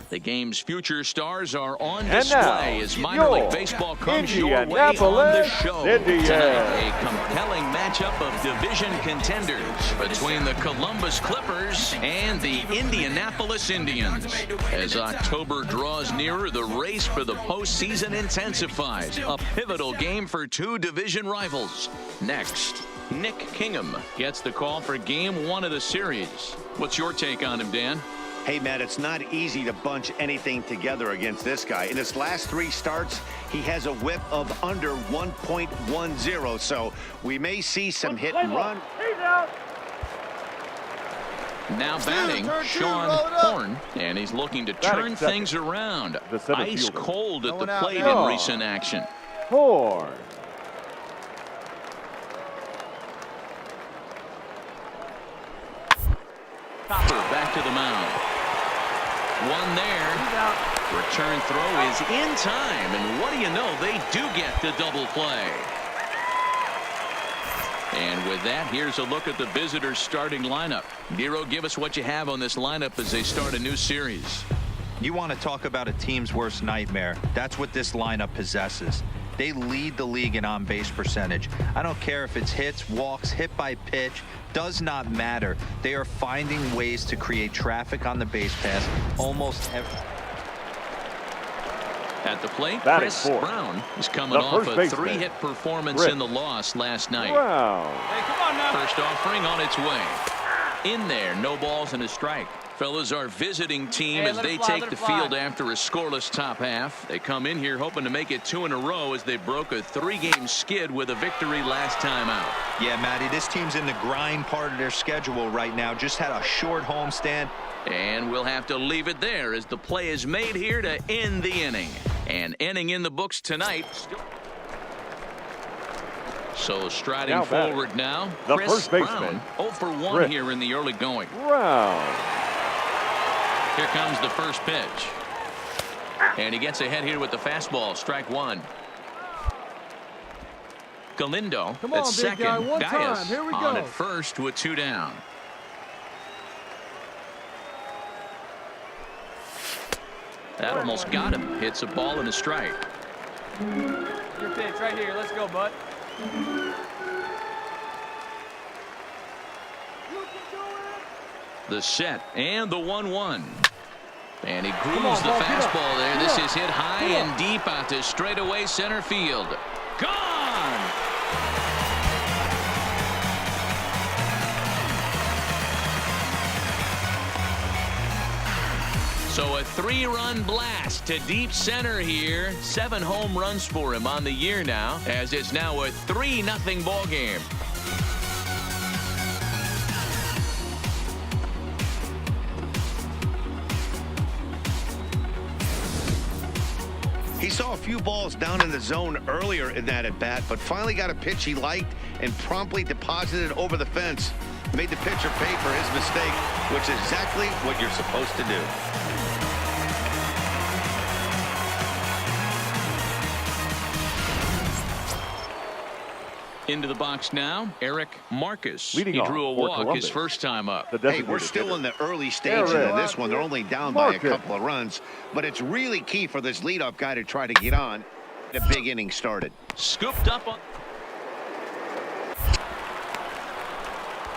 The game's future stars are on display as minor league baseball comes your way on the show. Tonight, a compelling matchup of division contenders between the Columbus Clippers and the Indianapolis Indians. As October draws nearer, the race for the postseason intensifies. A pivotal game for two division rivals. Next, Nick Kingham gets the call for Game 1 of the series. What's your take on him, Dan? Hey, Matt, it's not easy to bunch anything together against this guy. In his last 3 starts, he has a whip of under 1.10, so we may see some hit and run. Now batting, Sean Horn, and he's looking to turn things around. Ice cold at the plate in recent action. Horn. Topper back to the mound. One there. Return throw is in time, and what do you know, they do get the double play. And with that, here's a look at the visitors' starting lineup. Nero, give us what you have on this lineup as they start a new series. You want to talk about a team's worst nightmare. That's what this lineup possesses. They lead the league in on-base percentage. I don't care if it's hits, walks, hit by pitch, does not matter. They are finding ways to create traffic on the base pass almost every. At the plate, Chris Brown is coming off a 3-hit performance in the loss last night. Hey, come on now. First offering on its way. In there, no balls and a strike. Fellas, our visiting team as they take the field after a scoreless top half. They come in here hoping to make it 2 in a row as they broke a 3-game skid with a victory last time out. Yeah, Matty, this team's in the grind part of their schedule right now. Just had a short homestand. And we'll have to leave it there as the play is made here to end the inning. An inning in the books tonight. So striding forward now, Chris Brown, 0 for 1 here in the early going. Here comes the first pitch. And he gets ahead here with the fastball, strike 1. Galindo at second. Dias on at first with 2 down. That almost got him. Hits a ball and a strike. Your pitch right here. Let's go, bud. The set and the 1-1. And he grooves the fastball there. This is hit high and deep out to straightaway center field. Gone! So a 3-run blast to deep center here. 7 home runs for him on the year now, as it's now a 3-0 ball game. He saw a few balls down in the zone earlier in that at-bat, but finally got a pitch he liked and promptly deposited it over the fence. Made the pitcher pay for his mistake, which is exactly what you're supposed to do. Into the box now, Eric Marcus. He drew a walk his first time up. Hey, we're still in the early stages of this one. They're only down by a couple of runs, but it's really key for this leadoff guy to try to get on. The big inning started. Scooped up on.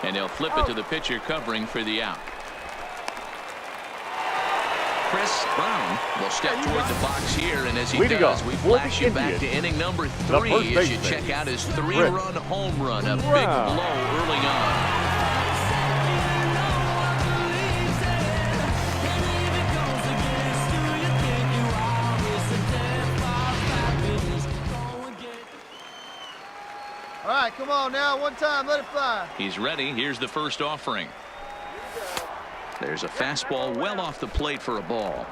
And he'll flip it to the pitcher covering for the out. Chris Brown will step toward the box here, and as he does, we flash you back to inning number 3 as you check out his 3-run home run, a big blow early on. All right, come on now, one time, let it fly. He's ready. Here's the first offering. There's a fastball well off the plate for a ball.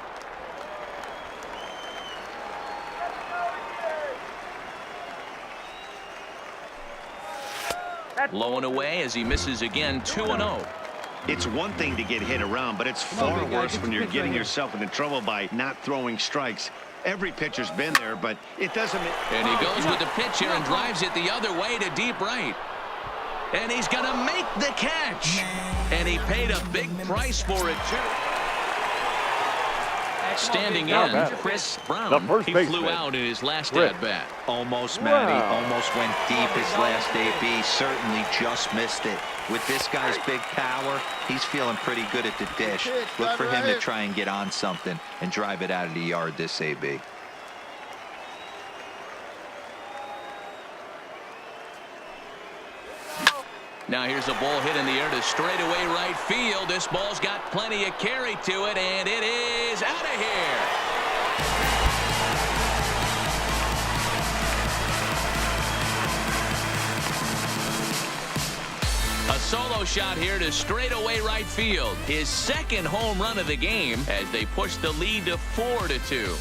Low and away as he misses again, 2-0. It's one thing to get hit around, but it's far worse when you're getting yourself into trouble by not throwing strikes. Every pitcher's been there, but it doesn't. And he goes with the pitch here and drives it the other way to deep right. And he's going to make the catch. And he paid a big price for it, too. Standing Now in, batting. Chris The Brown. first He baseman, flew out in his last Chris at-bat. Almost, Matty. Wow. Almost went deep his last AB. Certainly just missed it. With this guy's big power, he's feeling pretty good at the dish. Look for him to try and get on something and drive it out of the yard this AB. Now here's a ball hit in the air to straightaway right field. This ball's got plenty of carry to it, and it is out of here. A solo shot here to straightaway right field. His second home run of the game as they push the lead to 4-2.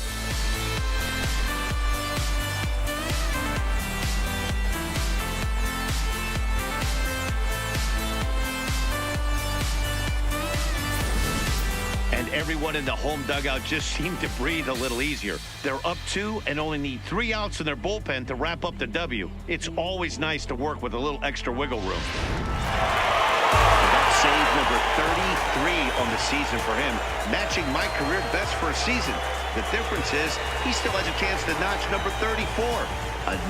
And everyone in the home dugout just seemed to breathe a little easier. They're up 2 and only need 3 outs in their bullpen to wrap up the W. It's always nice to work with a little extra wiggle room. That's save number 33 on the season for him, matching my career best for a season. The difference is he still has a chance to notch number 34.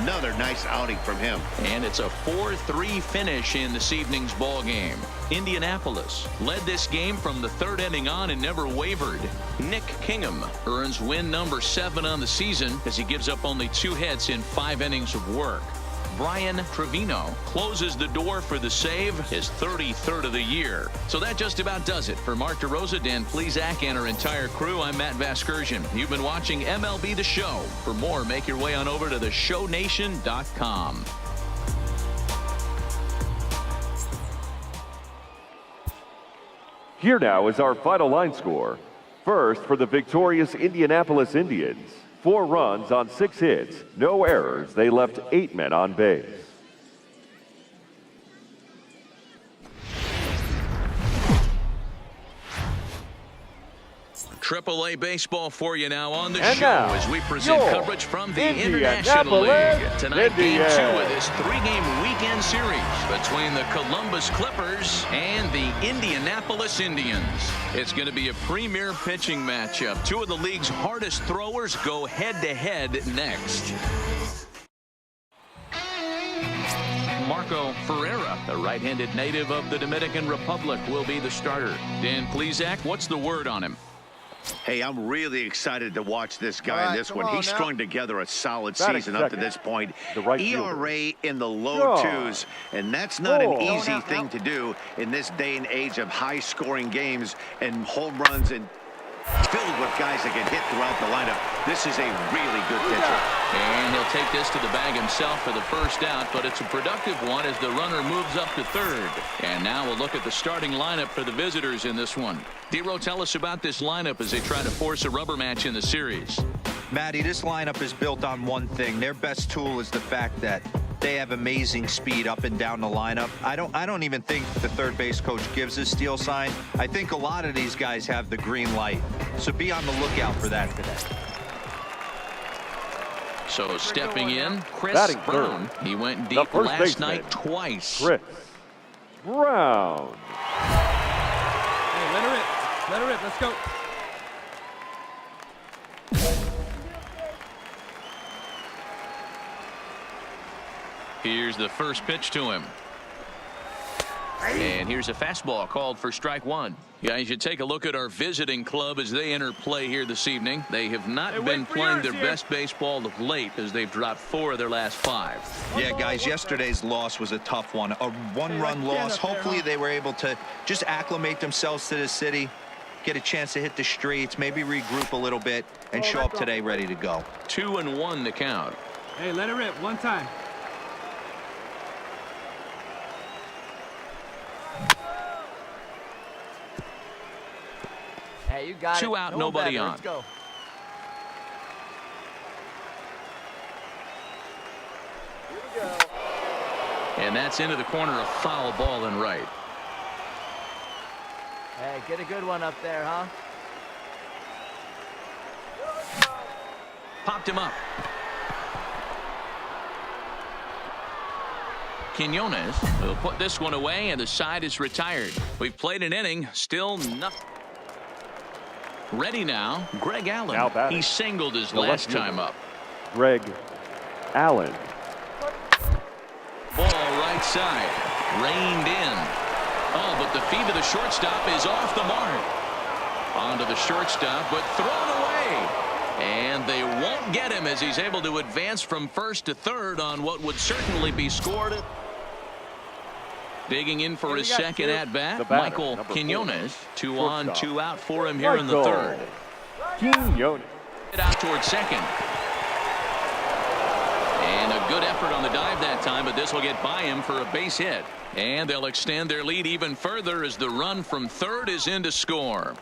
Another nice outing from him. And it's a 4-3 finish in this evening's ball game. Indianapolis led this game from the third inning on and never wavered. Nick Kingham earns win number 7 on the season as he gives up only 2 hits in 5 innings of work. Brian Trevino closes the door for the save, his 33rd of the year. So that just about does it. For Mark DeRosa, Dan Plesac, and our entire crew, I'm Matt Vasgersian. You've been watching MLB The Show. For more, make your way on over to theshownation.com. Here now is our final line score. First, for the victorious Indianapolis Indians, 4 runs on 6 hits, no errors. They left 8 men on base. AAA baseball for you now on the And show now, as we present your coverage from the International Indianapolis League. Tonight, Game 2 Indians. of this 3-game weekend series between the Columbus Clippers and the Indianapolis Indians. It's going to be a premier pitching matchup. 2 of the league's hardest throwers go head-to-head next. Marco Ferreira, the right-handed native of the Dominican Republic, will be the starter. Dan Plesac, what's the word on him? Hey, I'm really excited to watch this guy in this one. He's strung together a solid Batting season up to second, this point. the right ERA in the low Sure. 2s, and that's not an Four. easy thing to do in this day and age of high-scoring games and home runs and filled with guys that get hit throughout the lineup. This is a really good pitcher. And he'll take this to the bag himself for the first out, but it's a productive one as the runner moves up to third. And now we'll look at the starting lineup for the visitors in this one. D-Row, tell us about this lineup as they try to force a rubber match in the series. Matty, this lineup is built on one thing. Their best tool is the fact that they have amazing speed up and down the lineup. I don't even think the third base coach gives a steal sign. I think a lot of these guys have the green light. So be on the lookout for that today. So stepping in, Chris Batting Brown. third, He went the deep first last baseman, night twice. Chris Brown. Hey, let her rip. Let her rip. Let's go. Here's the first pitch to him. And here's a fastball called for strike 1. Guys, you take a look at our visiting club as they enter play here this evening. They have not been playing their best baseball of late as they've dropped 4 of their last 5. Yeah, guys, yesterday's loss was a tough one. A one-run loss. Hopefully they were able to just acclimate themselves to the city, get a chance to hit the streets, maybe regroup a little bit, and show up today ready to go. 2-1 to count. Hey, let her rip. One time. Hey, you got it. 2 out, No nobody better. on. Let's go. And that's into the corner, a foul ball and right. Hey, get a good one up there, huh? Popped him up. Quinones will put this one away, and the side is retired. We've played an inning, still nothing. Ready now, Greg Now Allen. batting. He singled his The last left time fielder. up. Greg Allen. Ball right side. Reined in. Oh, but the feed to the shortstop is off the mark. Onto the shortstop, but thrown away. And they won't get him as he's able to advance from first to third on what would certainly be scored. Digging in for his second at-bat, Michael Quinones. 2 on, 2 out for him here in the third. Quinones. It out towards second. And a good effort on the dive that time, but this will get by him for a base hit. And they'll extend their lead even further as the run from third is in to score.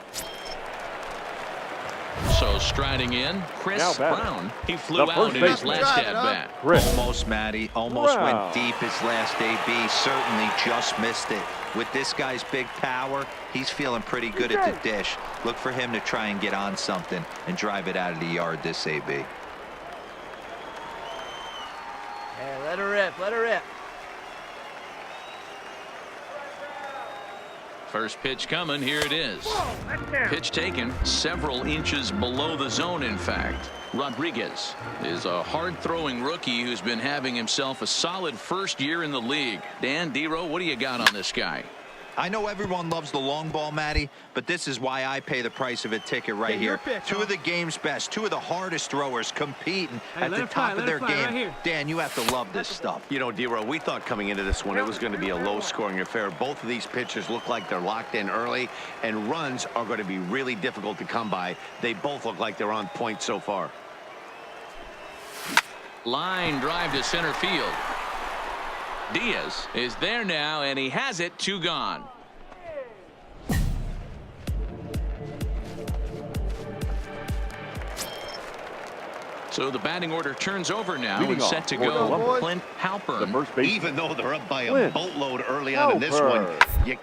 So striding in, Chris Brown. He flew out in his last at-bat. Almost, Matty. Almost went deep his last AB. Certainly just missed it. With this guy's big power, he's feeling pretty good at the dish. Look for him to try and get on something and drive it out of the yard this AB. Hey, let her rip. Let her rip. First pitch coming. Here it is. Pitch taken several inches below the zone, in fact. Rodriguez is a hard-throwing rookie who's been having himself a solid first year in the league. Dan, D-Row, what do you got on this guy? I know everyone loves the long ball, Matty, but this is why I pay the price of a ticket right here. Two of the game's best, two of the hardest throwers competing at the top of their game. Dan, you have to love this stuff. You know, D-Row, we thought coming into this one it was going to be a low-scoring affair. Both of these pitchers look like they're locked in early, and runs are going to be really difficult to come by. They both look like they're on point so far. Line drive to center field. Diaz is there now, and he has it. 2 gone. So the batting order turns over now and set to go. Clint Halpern. Even though they're up by a boatload early on in this one, you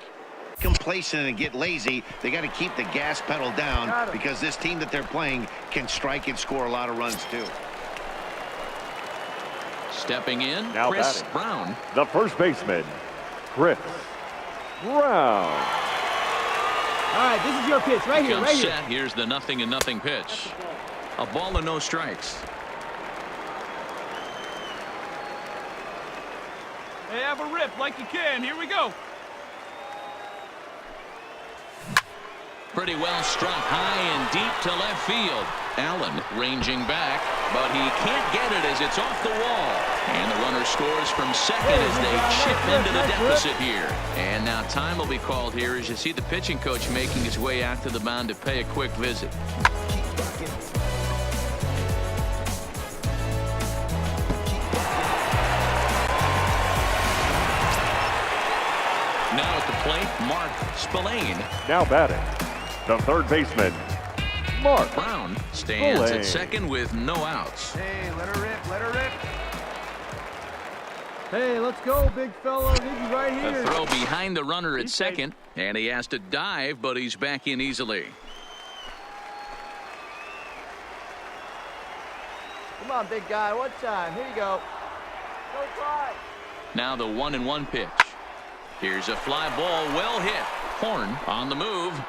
complacent and get lazy. They got to keep the gas pedal down because this team that they're playing can strike and score a lot of runs too. Stepping in, Now Chris batting. Brown. The first baseman, Chris Brown. All right, this is your pitch right here, Comes right set. here. Here's the 0-0 pitch. A ball and no strikes. Hey, have a rip like you can. Here we go. Pretty well struck high and deep to left field. Allen ranging back, but he can't get it as it's off the wall. And the runner scores from second as they chip into the deficit here. And now time will be called here as you see the pitching coach making his way out to the mound to pay a quick visit. Now at the plate, Mark Spillane. Now batting, the third baseman, Mark Brown stands Spillane. at second with no outs. Hey, let her rip. Let her rip. Hey, let's go, big fella. Need you right A here. throw behind the runner at second, and he has to dive, but he's back in easily. Come on, big guy. One time. Here you go. Go try. Now the 1-1 pitch. Here's a fly ball, well hit. Horn on the move,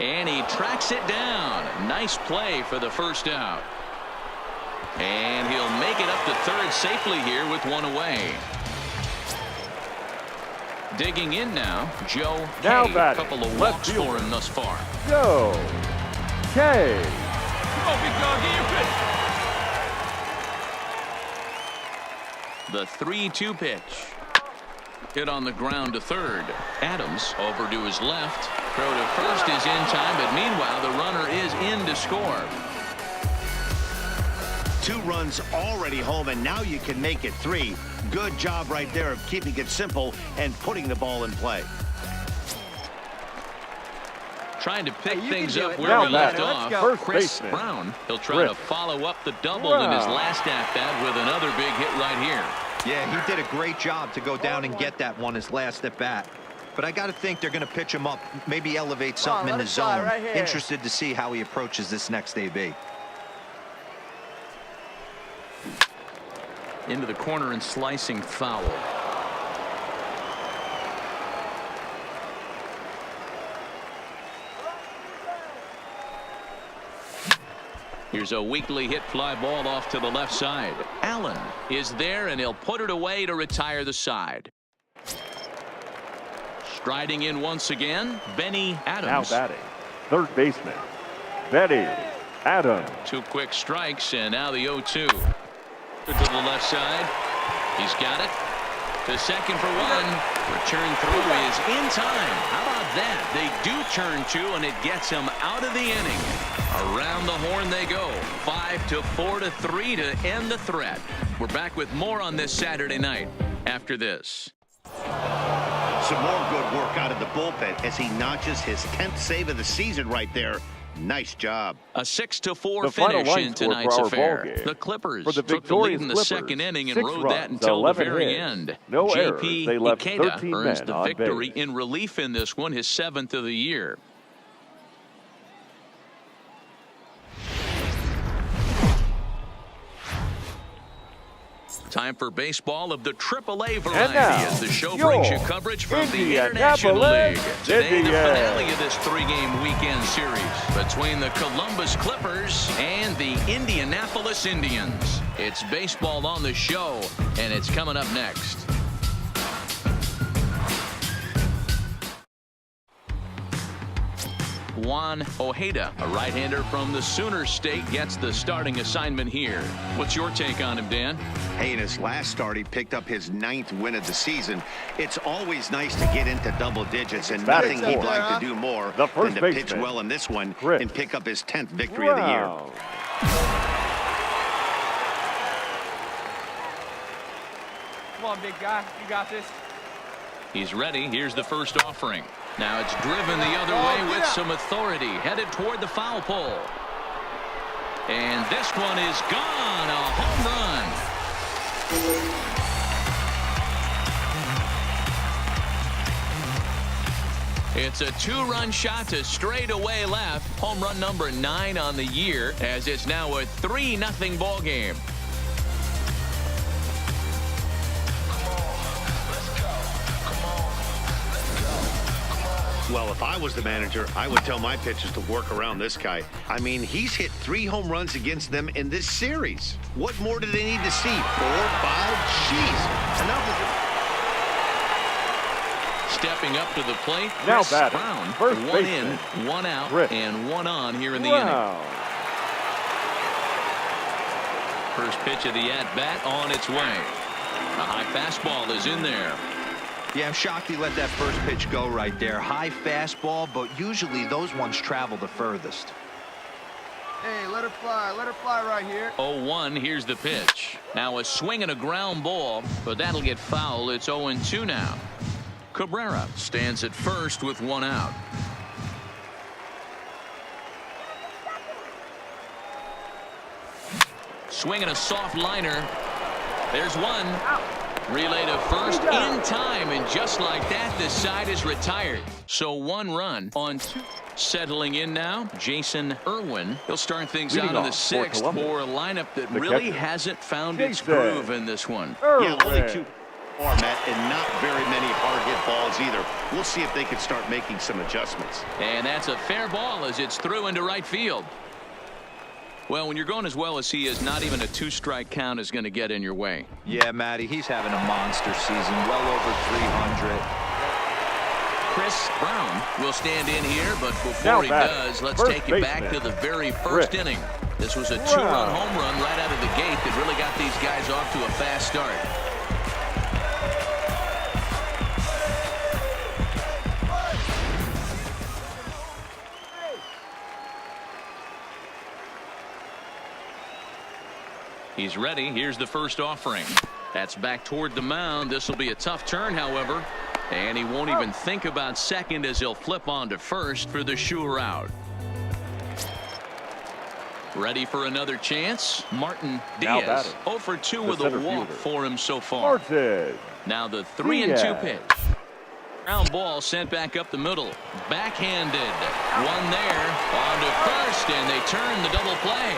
and he tracks it down. Nice play for the first out. And he'll make it up to third safely here with one away. Digging in now, Joe Now Kay. A batting, couple of left walks fielder. for him thus far. Joe Kay. Come on, big dog. Get your pitch. The 3-2 pitch. Hit on the ground to third. Adams over to his left. Throw to first is in time, but meanwhile the runner is in to score. 2 runs already home, and now you can make it 3. Good job right there of keeping it simple and putting the ball in play. Trying to pick Hey, things can do up it. where Now we left batting, off. first Chris baseman, Brown. He'll try to Chris follow up the double in his Brown. last at-bat with another big hit right here. Yeah, he did a great job to go down and get that one his last at bat. But I got to think they're going to pitch him up, maybe elevate something in the zone. Right here. Interested to see how he approaches this next AB. Into the corner and slicing foul. Here's a weakly hit fly ball off to the left side. Allen is there, and he'll put it away to retire the side. Striding in once again, Benny Adams. Now batting, third baseman, Benny Adams. 2 quick strikes, and now the 0-2. To the left side. He's got it. To second for 1. Return through is in time. How about that? They do turn 2, and it gets him out of the inning. Around the horn they go. 5-4 to 3 to end the threat. We're back with more on this Saturday night after this. Some more good work out of the bullpen as he notches his 10th save of the season right there. Nice job. A 6-4 finish in tonight's affair. The Clippers took the lead in the second inning and rode that until the very end. No JP errors. They left Ikeda 13 earns men the on victory base. in relief in this one, his 7th of the year. Time for baseball of the AAA variety as the show brings you coverage from the International League. Today, the finale of this 3-game weekend series between the Columbus Clippers and the Indianapolis Indians. It's baseball on the show, and it's coming up next. Juan Ojeda, a right-hander from the Sooner State, gets the starting assignment here. What's your take on him, Dan? Hey, in his last start, he picked up his 9th win of the season. It's always nice to get into double digits, and nothing he'd like to do more than to pitch well in this one and pick up his 10th victory of the year. Come on, big guy. You got this. He's ready. Here's the first offering. Now it's driven the other way with some authority, headed toward the foul pole. And this one is gone. A home run. It's a 2-run shot to straightaway left. Home run number 9 on the year, as it's now a 3-0 ball game. Well, if I was the manager, I would tell my pitchers to work around this guy. I mean, he's hit 3 home runs against them in this series. What more do they need to see? 4, 5? Jeez. Enough of it. Stepping up to the plate, now Chris batting, Brown. first 1 baseman, in, 1 out, Chris and 1 on here in the Brown. inning. First pitch of the at-bat on its way. A high fastball is in there. Yeah, I'm shocked he let that first pitch go right there. High fastball, but usually those ones travel the furthest. Hey, let her fly right here. 0-1, here's the pitch. Now a swing and a ground ball, but that'll get foul. It's 0-2 now. Cabrera stands at first with 1 out. Swinging a soft liner. There's 1. Relay to first in time, and just like that, the side is retired. So 1 run on 2. Settling in now, Jason Irwin. He'll start things out in the 6th for a lineup that really hasn't found its groove in this one. Yeah, only 2 format and not very many hard hit balls either. We'll see if they can start making some adjustments. And that's a fair ball as it's through into right field. Well, when you're going as well as he is, not even a 2-strike count is going to get in your way. Yeah, Matty, he's having a monster season, well over 300. Chris Brown will stand in here, but before he does, let's take it back to the very first inning. This was a 2-run home run right out of the gate that really got these guys off to a fast start. He's ready. Here's the first offering. That's back toward the mound. This will be a tough turn, however. And he won't even think about second as he'll flip on to first for the sure out. Ready for another chance. Martin Diaz. 0 for 2 with a walk for him so far. Now the 3-2 pitch. Ground ball sent back up the middle. Backhanded. 1 there. On to first, and they turn the double play.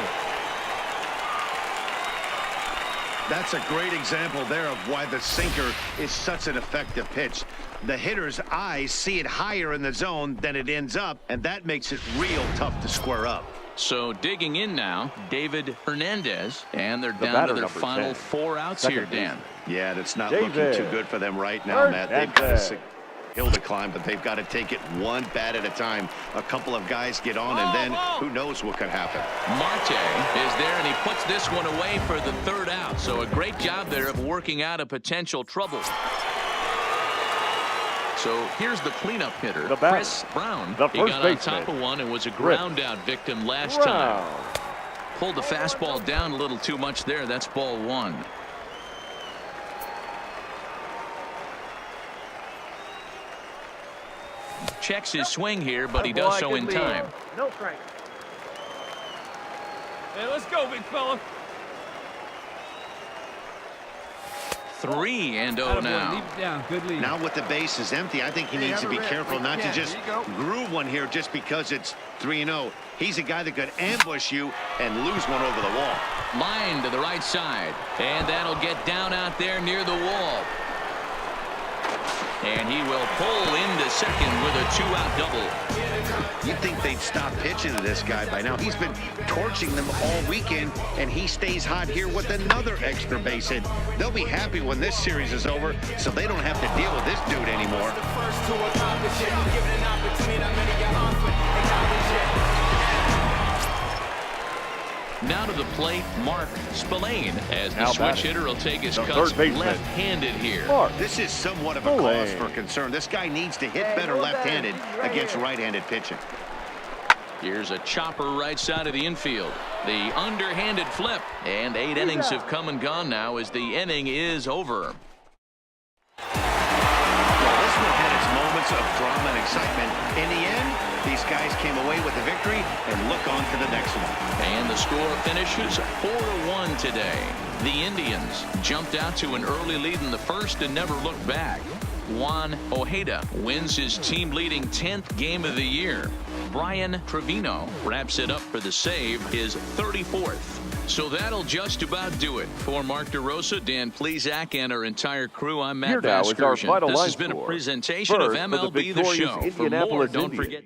That's a great example there of why the sinker is such an effective pitch. The hitter's eyes see it higher in the zone than it ends up, and that makes it real tough to square up. So digging in now, David Hernandez, and they're down to their final 4 outs here, Dan. Yeah, that's not looking too good for them right now, Matt. They've got a hill to climb, but they've got to take it one bat at a time. A couple of guys get on, and then who knows what could happen. Marte is there, and he puts this one away for the 3rd out. So a great job there of working out a potential trouble. So here's the cleanup hitter, Chris Brown. He got on top of one and was a ground out victim last time. Pulled the fastball down a little too much there. That's ball 1. Checks his swing here, but he does so in time. No, Frank. Hey, let's go, big fella. 3-0 now. Leave it down. Good lead. Now with the base is empty, I think he needs to be careful not to just groove one here just because it's 3-0. He's a guy that could ambush you and lose one over the wall. Line to the right side, and that'll get down out there near the wall. And he will pull into second with a 2-out double. You'd think they'd stop pitching to this guy by now. He's been torching them all weekend, and he stays hot here with another extra base hit. They'll be happy when this series is over, so they don't have to deal with this dude anymore. Now to the plate, Mark Spillane, as the switch hitter will take his cuts left-handed here. This is somewhat of a cause for concern. This guy needs to hit better left-handed against right-handed pitching. Here's a chopper right side of the infield. The underhanded flip, and 8 innings have come and gone now as the inning is over. Well, this one had its moments of drama and excitement. In the end, these guys came away with the victory and look on to the next one. And the score finishes 4-1 today. The Indians jumped out to an early lead in the first and never looked back. Juan Ojeda wins his team-leading 10th game of the year. Brian Trevino wraps it up for the save, his 34th. So that'll just about do it. For Mark DeRosa, Dan Plesac, and our entire crew, I'm Matt Vasgersian. This has been a presentation of MLB The Show. For more, don't forget.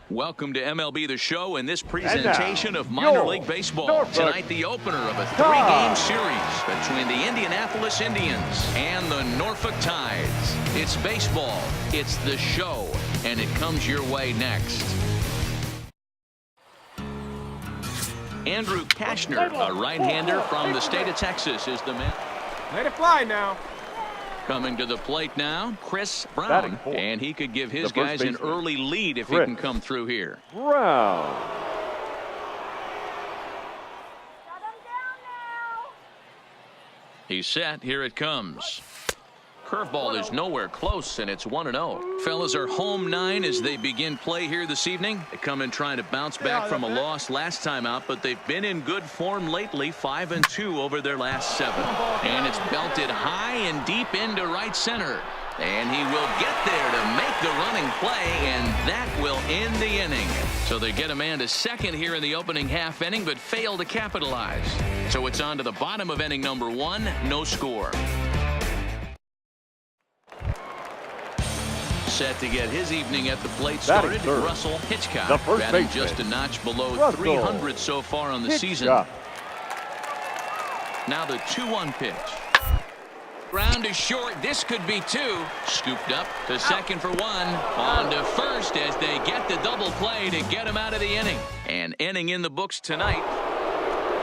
Welcome to MLB The Show and this presentation of minor league baseball. Tonight, the opener of a 3-game series between the Indianapolis Indians and the Norfolk Tides. It's baseball, it's the show, and it comes your way next. Andrew Kashner, a right-hander from the state of Texas, is the man. Let it fly now. Coming to the plate now, Chris Brown, and he could give his guys an early lead if he can come through here. Brown. He's set. Here it comes. Curveball is nowhere close, and it's 1-0. Fellas are home 9 as they begin play here this evening. They come in trying to bounce back from a loss last time out, but they've been in good form lately, 5-2 over their last 7. And it's belted high and deep into right center. And he will get there to make the running play, and that will end the inning. So they get a man to second here in the opening half inning, but fail to capitalize. So it's on to the bottom of inning number 1, no score. set to get his evening at the plate started. third, Russell Hitchcock, the first batting baseman, just a notch below Russell 300 so far on the season. Now the 2-1 pitch. Ground is short. This could be two. Scooped up to second for one. On to first as they get the double play to get him out of the inning. An inning in the books tonight.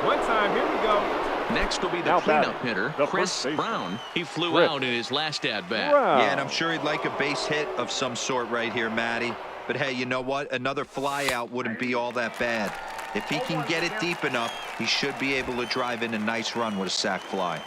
One time, here we go. Next will be the cleanup hitter, Chris Brown. He flew out in his last at-bat. Yeah, and I'm sure he'd like a base hit of some sort right here, Matty. But hey, you know what? Another fly out wouldn't be all that bad. If he can get it deep enough, he should be able to drive in a nice run with a sac fly.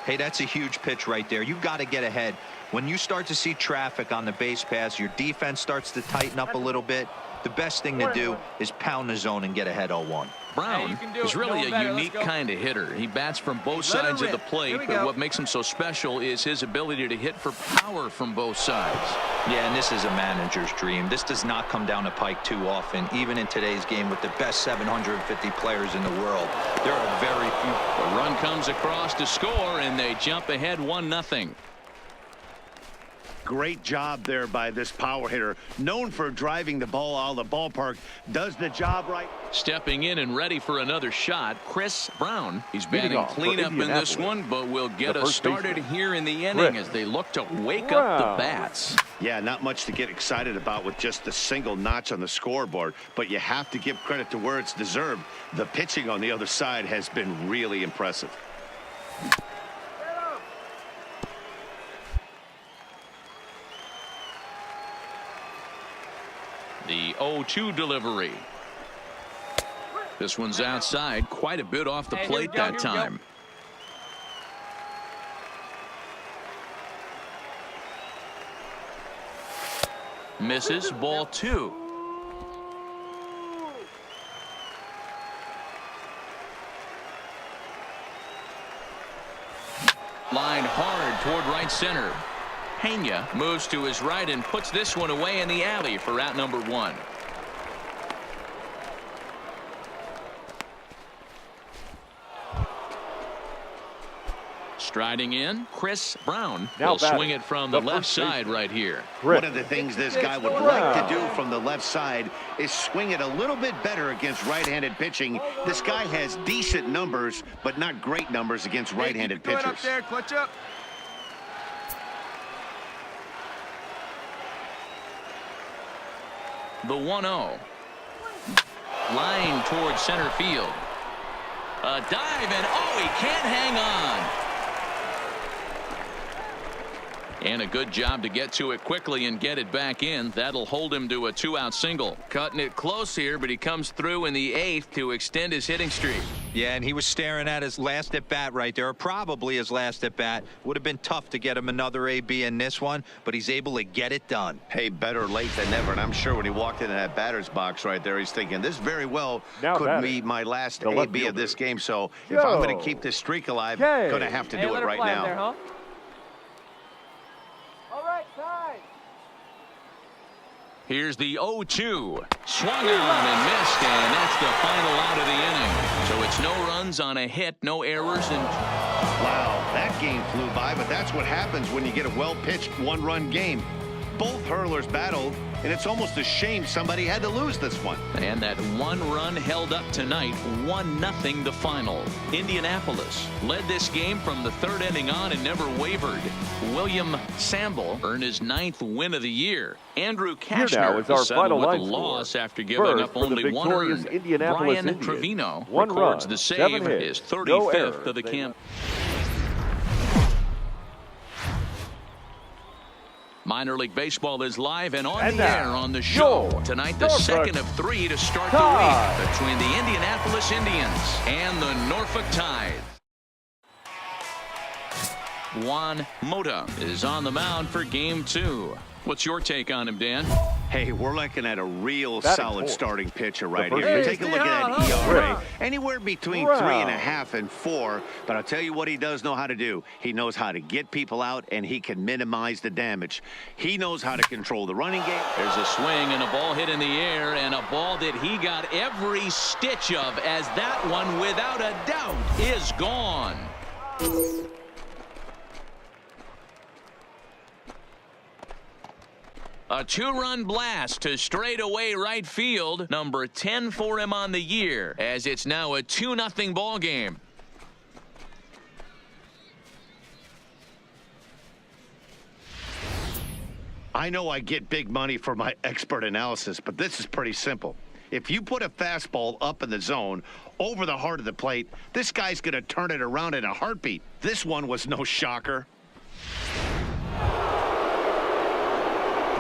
Hey, that's a huge pitch right there. You've got to get ahead. When you start to see traffic on the base pass, your defense starts to tighten up a little bit. The best thing to do is pound the zone and get ahead 0-1. Brown is really a unique kind of hitter. He bats from both sides of the plate, but what makes him so special is his ability to hit for power from both sides. Yeah, and this is a manager's dream. This does not come down the pike too often, even in today's game with the best 750 players in the world. There are very few. The run comes across to score, and they jump ahead 1-0. Great job there by this power hitter, known for driving the ball out of the ballpark. Does the job right. Stepping in and ready for another shot, Chris Brown. He's batting cleanup in this one, but will get us started here in the inning as they look to wake up the bats. Yeah, not much to get excited about with just the single notch on the scoreboard, but you have to give credit to where it's deserved. The pitching on the other side has been really impressive. The 0-2 delivery. This one's outside, quite a bit off the plate that time. Misses, ball 2. Line hard toward right center. Pena moves to his right and puts this one away in the alley for out number 1. Striding in, Chris Brown will swing it from the left side right here. One of the things this guy would like to do from the left side is swing it a little bit better against right-handed pitching. This guy has decent numbers, but not great numbers against right-handed pitchers. Up there, clutch up. The 1-0. Line towards center field. A dive, and he can't hang on. And a good job to get to it quickly and get it back in. That'll hold him to a 2-out single. Cutting it close here, but he comes through in the 8th to extend his hitting streak. Yeah, and he was staring at his last at-bat right there, or probably his last at-bat. Would have been tough to get him another AB in this one, but he's able to get it done. Hey, better late than never, and I'm sure when he walked into that batter's box right there, he's thinking, this very well could be my last AB of this game, so if I'm going to keep this streak alive, going to have to do it right now. There, huh? Here's the 0-2. Swung on and missed, and that's the final out of the inning. So it's no runs on a hit, no errors, and wow, that game flew by, but that's what happens when you get a well-pitched one-run game. Both hurlers battled, and it's almost a shame somebody had to lose this one. And that one run held up tonight, 1-0 the final. Indianapolis led this game from the 3rd inning on and never wavered. William Sample earned his 9th win of the year. Andrew Kashner settled with a loss after giving up only 1 earned. Brian Trevino records the save, his 35th of the camp. Minor League Baseball is live and on the air on the show. Tonight, the second of 3 to start the week between the Indianapolis Indians and the Norfolk Tide. Juan Mota is on the mound for Game 2. What's your take on him, Dan? Hey, we're looking at a real solid starting pitcher right here. You take a look at that ERA, anywhere between 3.5 and 4. But I'll tell you what he does know how to do. He knows how to get people out, and he can minimize the damage. He knows how to control the running game. There's a swing and a ball hit in the air, and a ball that he got every stitch of, as that one, without a doubt, is gone. A two-run blast to straightaway right field. Number 10 for him on the year, as it's now a 2-0 ball game. I know I get big money for my expert analysis, but this is pretty simple. If you put a fastball up in the zone over the heart of the plate, this guy's going to turn it around in a heartbeat. This one was no shocker.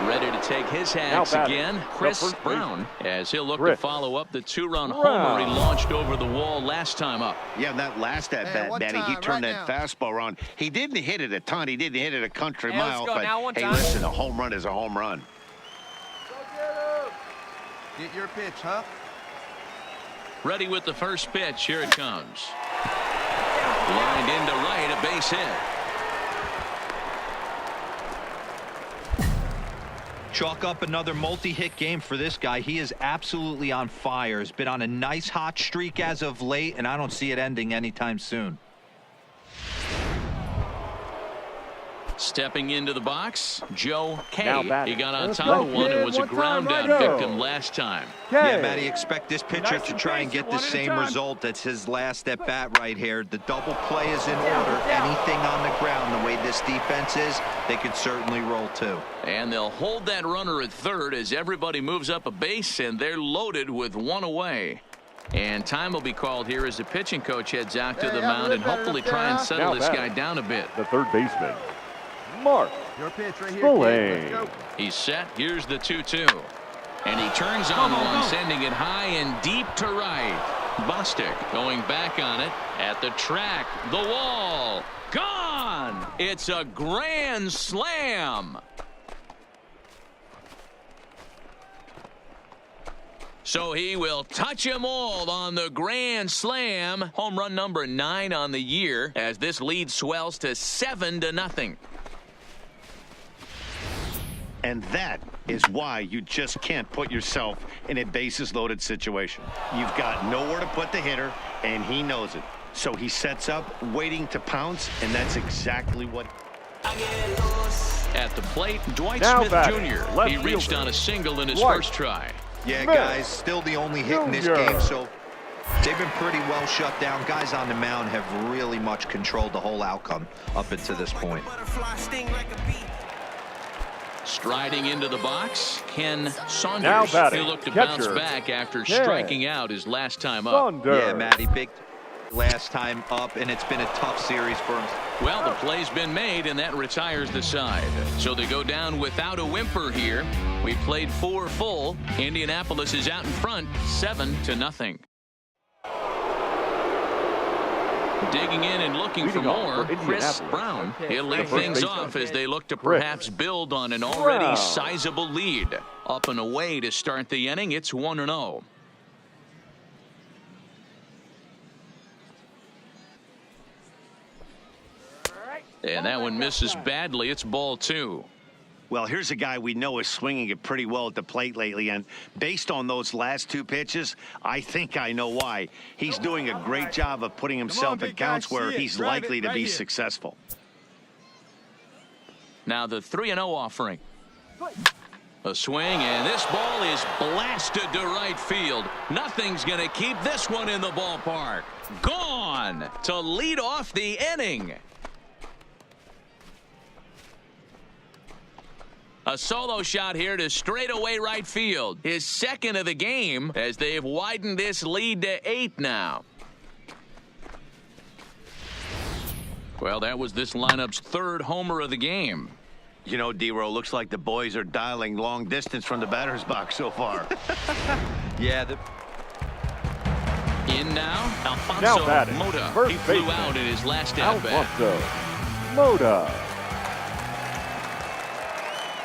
Ready to take his hacks again, Chris Brown, as he'll look to follow up the two-run homer he launched over the wall last time up. Yeah, and that last at-bat, Matty, he turned that fastball around. He didn't hit it a ton. He didn't hit it a country mile. But, hey, listen, a home run is a home run. Get your pitch, huh? Ready with the first pitch. Here it comes. Lined into right, a base hit. Chalk up another multi-hit game for this guy. He is absolutely on fire. He's been on a nice hot streak as of late, and I don't see it ending anytime soon. Stepping into the box, Joe K. He got on top of go. one and was a One time, ground-out right victim last time. Yeah, Matty, expect this pitcher Nice to and try and basic, get the one at a same time. result. That's his last at-bat right here. The double play is in order. Anything on the ground, the way this defense is, they could certainly roll too. And they'll hold that runner at third as everybody moves up a base, and they're loaded with one away. And time will be called here as the pitching coach heads out to the mound and hopefully try and settle this guy down a bit. The third baseman, Mark. Your pitch right here, kid. Let's go. He's set. Here's the 2-2. And he turns on one, sending it high and deep to right. Bostic going back on it at the track. The wall. Gone! It's a grand slam. So he will touch them all on the grand slam. Home run number 9 on the year as this lead swells to 7-0. And that is why you just can't put yourself in a bases-loaded situation. You've got nowhere to put the hitter, and he knows it. So he sets up, waiting to pounce, and that's exactly what... At the plate, Dwight Now Smith batting, Jr. left He reached fielder, on a single in his Dwight first try. Yeah, Smith guys, still the only hit in this Jr. game, so they've been pretty well shut down. Guys on the mound have really much controlled the whole outcome up until this point. Striding into the box, Ken Now Saunders. batting, He'll look to catcher, bounce back after Ken striking out his last time up. Saunders. Yeah, Matty, big last time up, and it's been a tough series for him. Well, the play's been made, and that retires the side. So they go down without a whimper here. We played 4 full. Indianapolis is out in front, 7-0. Digging in and looking for more, Chris Brown. He'll lead things off as they look to perhaps build on an already sizable lead. Up and away to start the inning, it's 1-0. And that one misses badly. It's ball 2. Well, here's a guy we know is swinging it pretty well at the plate lately, and based on those last 2 pitches, I think I know why. He's doing a great job of putting himself in counts where he's likely to be successful. Now the 3-0 offering. A swing, and this ball is blasted to right field. Nothing's going to keep this one in the ballpark. Gone to lead off the inning. A solo shot here to straightaway right field. His second of the game as they've widened this lead to 8 now. Well, that was this lineup's 3rd homer of the game. You know, D-Row, looks like the boys are dialing long distance from the batter's box so far. Yeah, In now, Alfonso Now batting, Mota. first He flew baseman, out in his last at-bat. Alfonso Mota.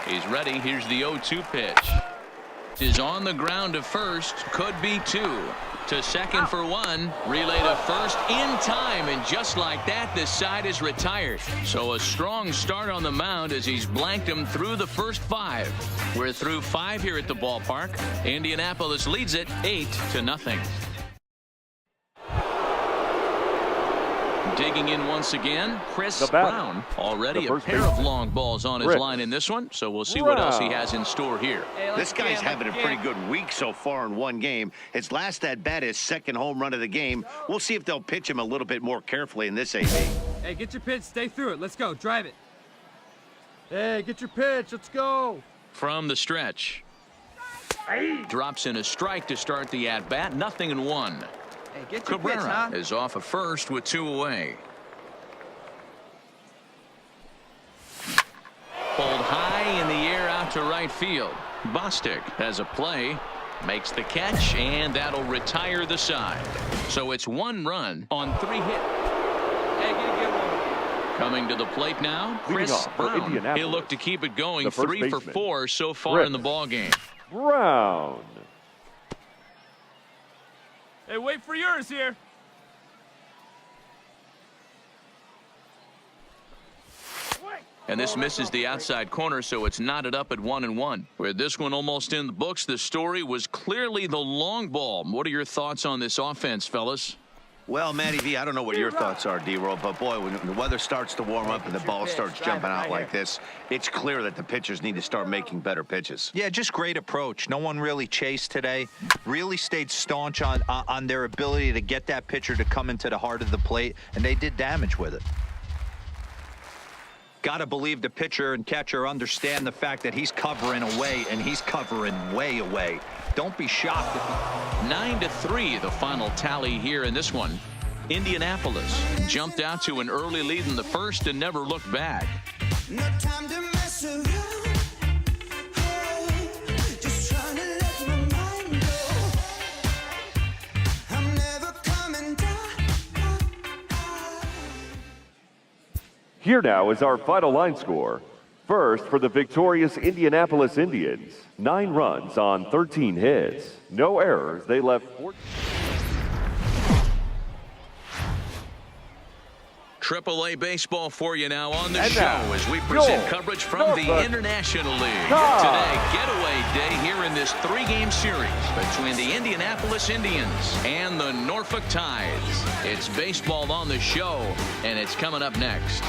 He's ready. Here's the 0-2 pitch. Is on the ground to first. Could be 2. To second for 1. Relay to first in time. And just like that, this side is retired. So a strong start on the mound as he's blanked him through the first 5. We're through 5 here at the ballpark. Indianapolis leads it 8-0. Digging in once again, Chris Brown. Already a pair of long balls on his line in this one, so we'll see what else he has in store here. Hey, this guy's having a pretty good week so far in one game. His last at-bat, his second home run of the game. We'll see if they'll pitch him a little bit more carefully in this AB. Hey, get your pitch. Stay through it. Let's go. Drive it. Hey, get your pitch. Let's go. From the stretch. Drops in a strike to start the at-bat. 0-1. Hey, get your Cabrera pitch, huh? is off at first with 2 away. Pulled high in the air out to right field. Bostic has a play, makes the catch, and that'll retire the side. So it's 1 run on 3 hits. Hey, get a good one. Coming to the plate now, Chris Brown. He'll look to keep it going. 3 for 4 so far in the ballgame. Brown. Hey, wait for yours here. And this misses the outside corner, so it's knotted up at 1-1. With this one almost in the books, the story was clearly the long ball. What are your thoughts on this offense, fellas? Well, Matty V, I don't know what your thoughts are, D-Roll, but boy, when the weather starts to warm up and the ball starts jumping out like this, it's clear that the pitchers need to start making better pitches. Yeah, just great approach. No one really chased today. Really stayed staunch on their ability to get that pitcher to come into the heart of the plate, and they did damage with it. Got to believe the pitcher and catcher understand the fact that he's covering away, and he's covering way away. Don't be shocked if 9-3 the final tally here in this one. Indianapolis jumped out to an early lead in the first and never looked back. No time to mess around. Oh, just trying to let my mind go. I'm never coming down. Here now is our final line score. First, for the victorious Indianapolis Indians, 9 runs on 13 hits. No errors. They left 14. AAA baseball for you now on the show as we present coverage from the International League. Today, getaway day here in this 3-game series between the Indianapolis Indians and the Norfolk Tides. It's baseball on the show, and it's coming up next.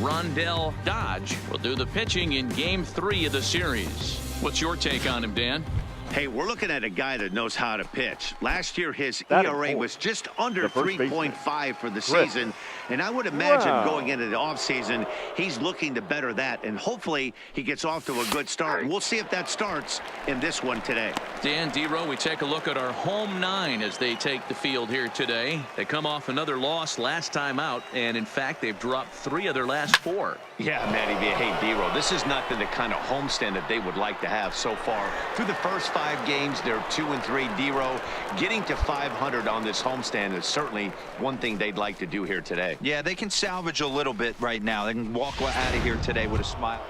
Rondell Dodge will do the pitching in Game 3 of the series. What's your take on him, Dan? Hey, we're looking at a guy that knows how to pitch. Last year, his ERA was just under 3.5 for the season. And I would imagine going into the offseason, he's looking to better that. And hopefully, he gets off to a good start. And we'll see if that starts in this one today. Dan, D-Row, we take a look at our home 9 as they take the field here today. They come off another loss last time out. And, in fact, they've dropped 3 of their last 4. Yeah, Matty V. Hey, D-Row, this is not the kind of homestand that they would like to have so far. Through the first 5 games, they're 2-3. D-Row, getting to 500 on this homestand is certainly one thing they'd like to do here today. Yeah, they can salvage a little bit right now. They can walk out of here today with a smile.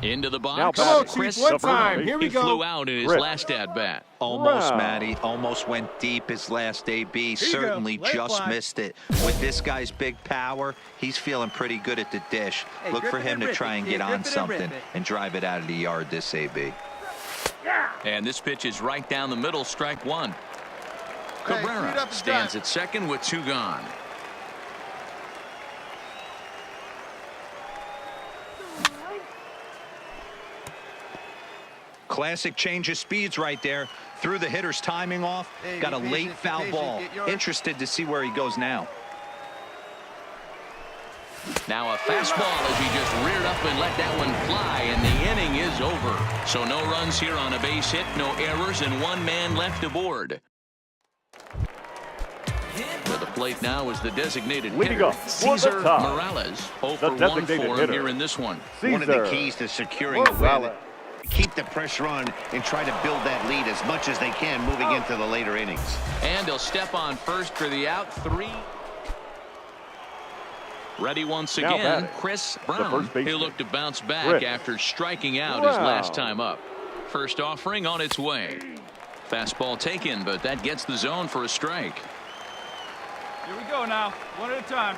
Into the box. Now, Chris one time. Here we he go. flew out in his last at-bat. Almost, Matty. Almost went deep his last AB. Certainly just missed it. With this guy's big power, he's feeling pretty good at the dish. Hey, look for him to try and get on something and drive it out of the yard this AB. And this pitch is right down the middle, strike 1. Cabrera stands at second with 2 gone. Classic change of speeds right there. Threw the hitter's timing off. Got a late foul ball. Interested to see where he goes now. Now a fastball as he just reared up and let that one fly, and the inning is over. So no runs here on a base hit, no errors, and 1 man left aboard. To the plate now is the designated hitter, Cesar Morales. 0 for 1 for him here in this one. One of the keys to securing a win, keep the pressure on and try to build that lead as much as they can moving into the later innings. And he'll step on first for the out. 3. Ready once again, Chris Brown. He'll look to bounce back after striking out his last time up. First offering on its way. Fastball taken, but that gets the zone for a strike. Here we go now. One at a time.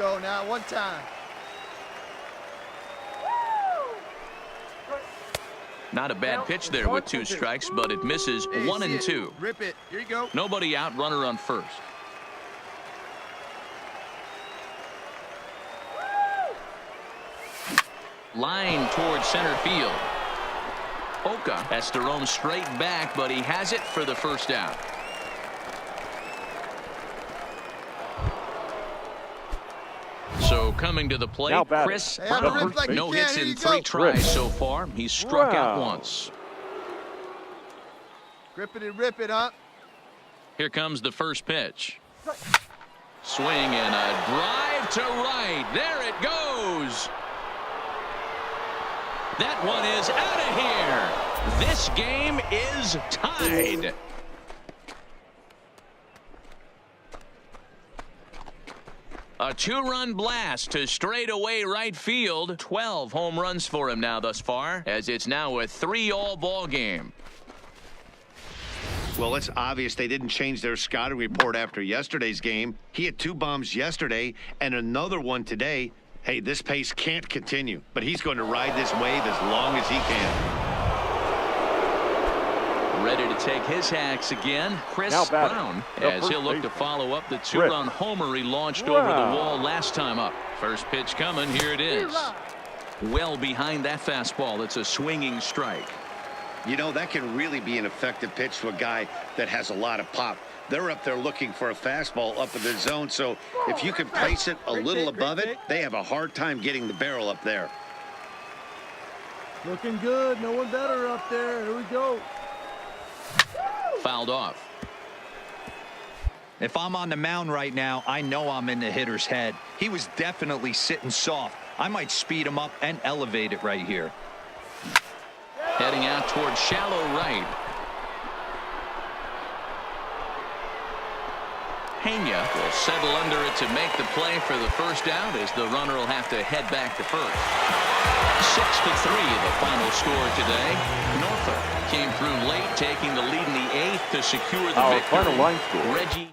go now, one time. Not a bad pitch there with 2 strikes, but it misses. Hey, 1 see and it. 2. Rip it. Here you go. Nobody out, runner on first. Line towards center field. Oka has to roam straight back, but he has it for the first out. So coming to the plate, Chris Brown. like No hits in 3 go. tries so far. He's struck out once. Grip it and rip it, huh? Here comes the first pitch. Swing and a drive to right. There it goes. That one is out of here. This game is tied. A 2-run blast to straightaway right field. 12 home runs for him now thus far, as it's now a 3-all ball game. Well, it's obvious they didn't change their scouting report after yesterday's game. He had 2 bombs yesterday and another one today. Hey, this pace can't continue, but he's going to ride this wave as long as he can. Ready to take his hacks again, Chris Brown, as he'll look to follow up the 2-run homer he launched over the wall last time up. First pitch coming, here it is. Well behind that fastball. It's a swinging strike. You know, that can really be an effective pitch to a guy that has a lot of pop. They're up there looking for a fastball up in the zone, so if you can place it a little above it, they have a hard time getting the barrel up there. Looking good. No one better up there. Here we go. Fouled off. If I'm on the mound right now, I know I'm in the hitter's head. He was definitely sitting soft. I might speed him up and elevate it right here. Heading out towards shallow right. Pena will settle under it to make the play for the first out, as the runner will have to head back to first. 6-3 the final score today. Norfolk came through late, taking the lead in the 8th to secure the victory. Final line score. Reggie.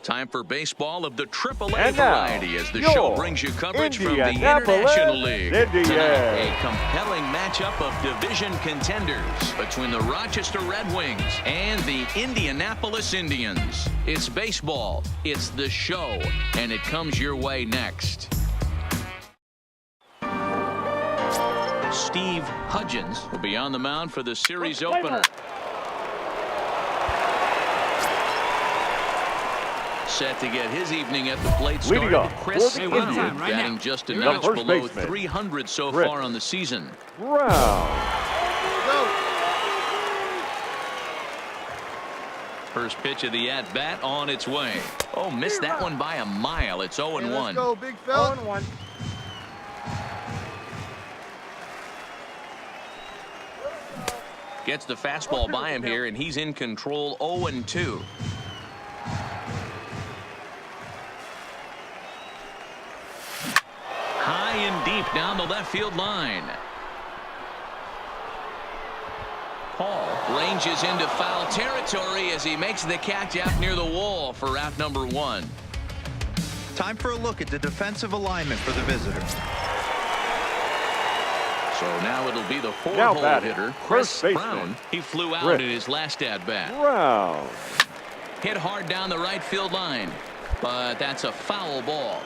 Time for baseball of the AAA And now, variety as the your show brings you coverage from the Indianapolis International League. Indians. Tonight, a compelling matchup of division contenders between the Rochester Red Wings and the Indianapolis Indians. It's baseball, it's the show, and it comes your way next. Steve Hudgens will be on the mound for the series opener. Set to get his evening at the plate started. Chris Brown, batting just a notch below 300 so far on the season. Brown. First pitch of the at-bat on its way. Oh, missed that one by a mile. It's 0-1. Let's go, big fella. 0-1. Gets the fastball by him here, and he's in control. 0-2. High and deep down the left field line. Paul ranges into foul territory as he makes the catch out near the wall for out number 1. Time for a look at the defensive alignment for the visitor. So now it'll be the 4-hole hitter, Chris Brown. He flew out in his last at-bat. Brown. Hit hard down the right field line, but that's a foul ball.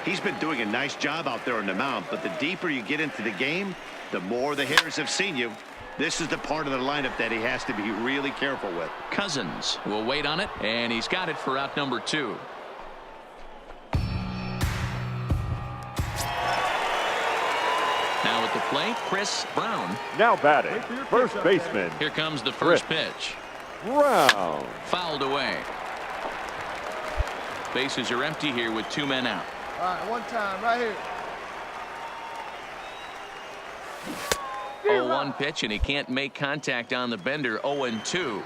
He's been doing a nice job out there on the mound, but the deeper you get into the game, the more the hitters have seen you. This is the part of the lineup that he has to be really careful with. Cousins will wait on it, and he's got it for out number 2. Now at the plate, Chris Brown. Now batting, first baseman. Here comes the first pitch. Brown. Fouled away. Bases are empty here with 2 men out. All right, one time, right here. 0-1 pitch, and he can't make contact on the bender. 0-2.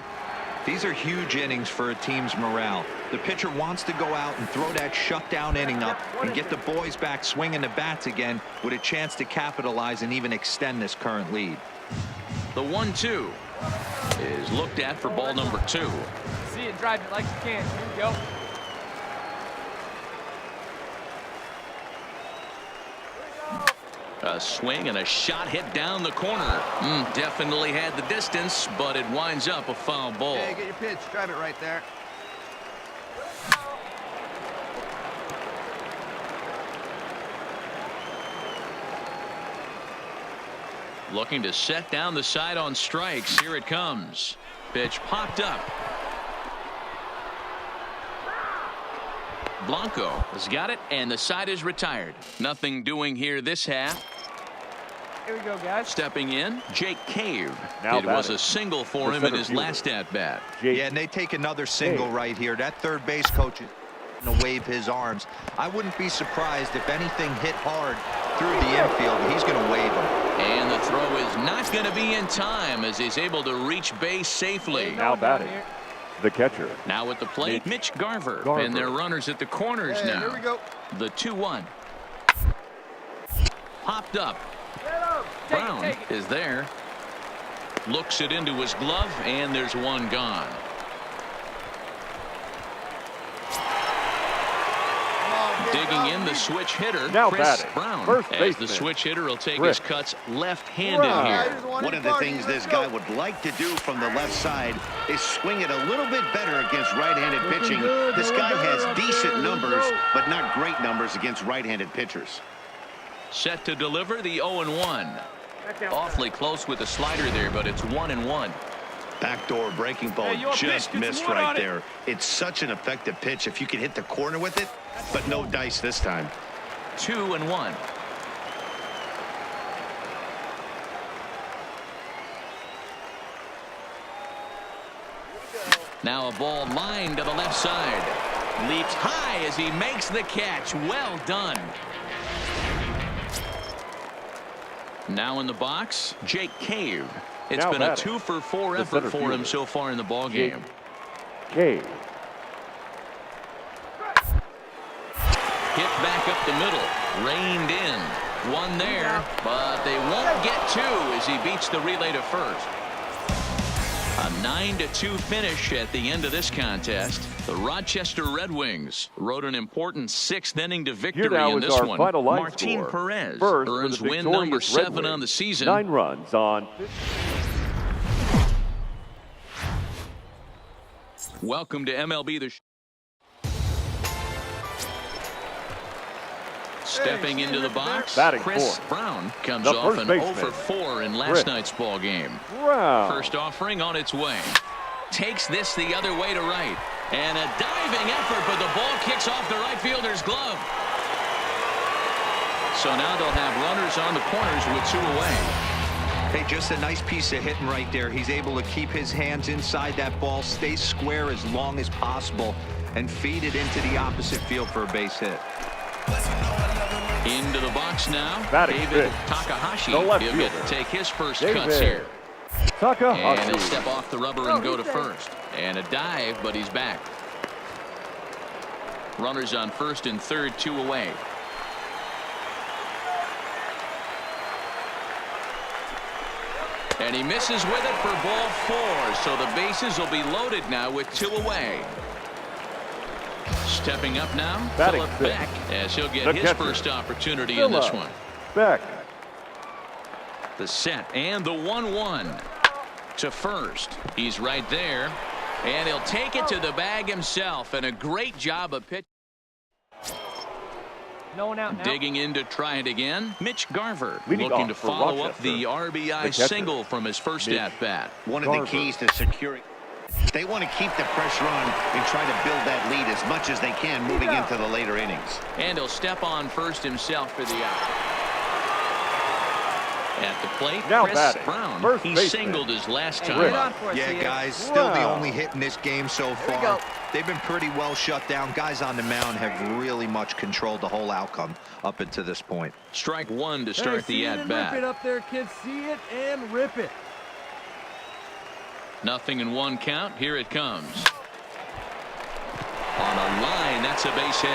These are huge innings for a team's morale. The pitcher wants to go out and throw that shutdown inning up and get the boys back swinging the bats again with a chance to capitalize and even extend this current lead. The 1-2 is looked at for ball number 2. See it, drive it like you can. Here we go. A swing and a shot hit down the corner. Definitely had the distance, but it winds up a foul ball. Hey, get your pitch. Drive it right there. Looking to set down the side on strikes. Here it comes. Pitch popped up. Blanco has got it, and the side is retired. Nothing doing here this half. Here we go, guys. Stepping in, Jake Cave. Now it was batting, a single for him in his last at-bat. Yeah, and they take another single right here. That third base coach is going to wave his arms. I wouldn't be surprised if anything hit hard through the infield. He's going to wave him. And the throw is not going to be in time as he's able to reach base safely. Now batting, the catcher. Now at the plate, Mitch Garver. And their runners at the corners Hey, now. here we go. The 2-1. Popped up. Brown is there. Looks it into his glove, and there's one gone. Digging in the switch hitter, Now Chris batting, Brown. first As baseman. the switch hitter will take Chris his cuts left-handed Brown. here. One of the things this guy would like to do from the left side is swing it a little bit better against right-handed pitching. This guy has decent numbers, but not great numbers against right-handed pitchers. Set to deliver the 0-1. Awfully close with the slider there, but it's 1-1. Backdoor breaking ball Hey, your just pitch, missed get one right on it. there. It's such an effective pitch if you can hit the corner with it, but no dice this time. 2-1. Now a ball lined to the left side. Leaps high as he makes the catch. Well done. Now in the box, Jake Cave. It's Now been a batting, 2-for-4 the effort center for him fielder, so far in the ball game. Cave. Hit back up the middle. Reined in. One there, but they won't get two as he beats the relay to first. A 9-2 finish at the end of this contest. The Rochester Red Wings rode an important 6th inning to victory in this one. Martin Perez earns win number 7 on the season. 9 runs on. Welcome to MLB Stepping into the box, Chris Brown comes off an 0-for-4 in last night's ball game. First offering on its way. Takes this the other way to right. And a diving effort, but the ball kicks off the right fielder's glove. So now they'll have runners on the corners with 2 away. Hey, just a nice piece of hitting right there. He's able to keep his hands inside that ball, stay square as long as possible, and feed it into the opposite field for a base hit. Into the box now, David Takahashi. He'll get to take his first cuts here. And he'll step off the rubber and go to first. And a dive, but he's back. Runners on first and third, 2 away. And he misses with it for ball 4. So the bases will be loaded now with 2 away. Stepping up now, Philip Beck, as he'll get his first opportunity in this one. Beck. The set and the 1-1 to first. He's right there, and he'll take it to the bag himself, and a great job of pitch. No one out now. Digging in to try it again. Mitch Garver looking to follow up the RBI single from his first at-bat. One of the keys to securing. They want to keep the pressure on and try to build that lead as much as they can moving into the later innings. And he'll step on first himself for the out. At the plate, Chris Brown. He singled his last time up. Yeah, guys, still the only hit in this game so far. They've been pretty well shut down. Guys on the mound have really much controlled the whole outcome up until this point. Strike 1 to start the at-bat. Rip it up there, kids. See it and rip it. Nothing in 1 count. Here it comes. On a line, that's a base hit.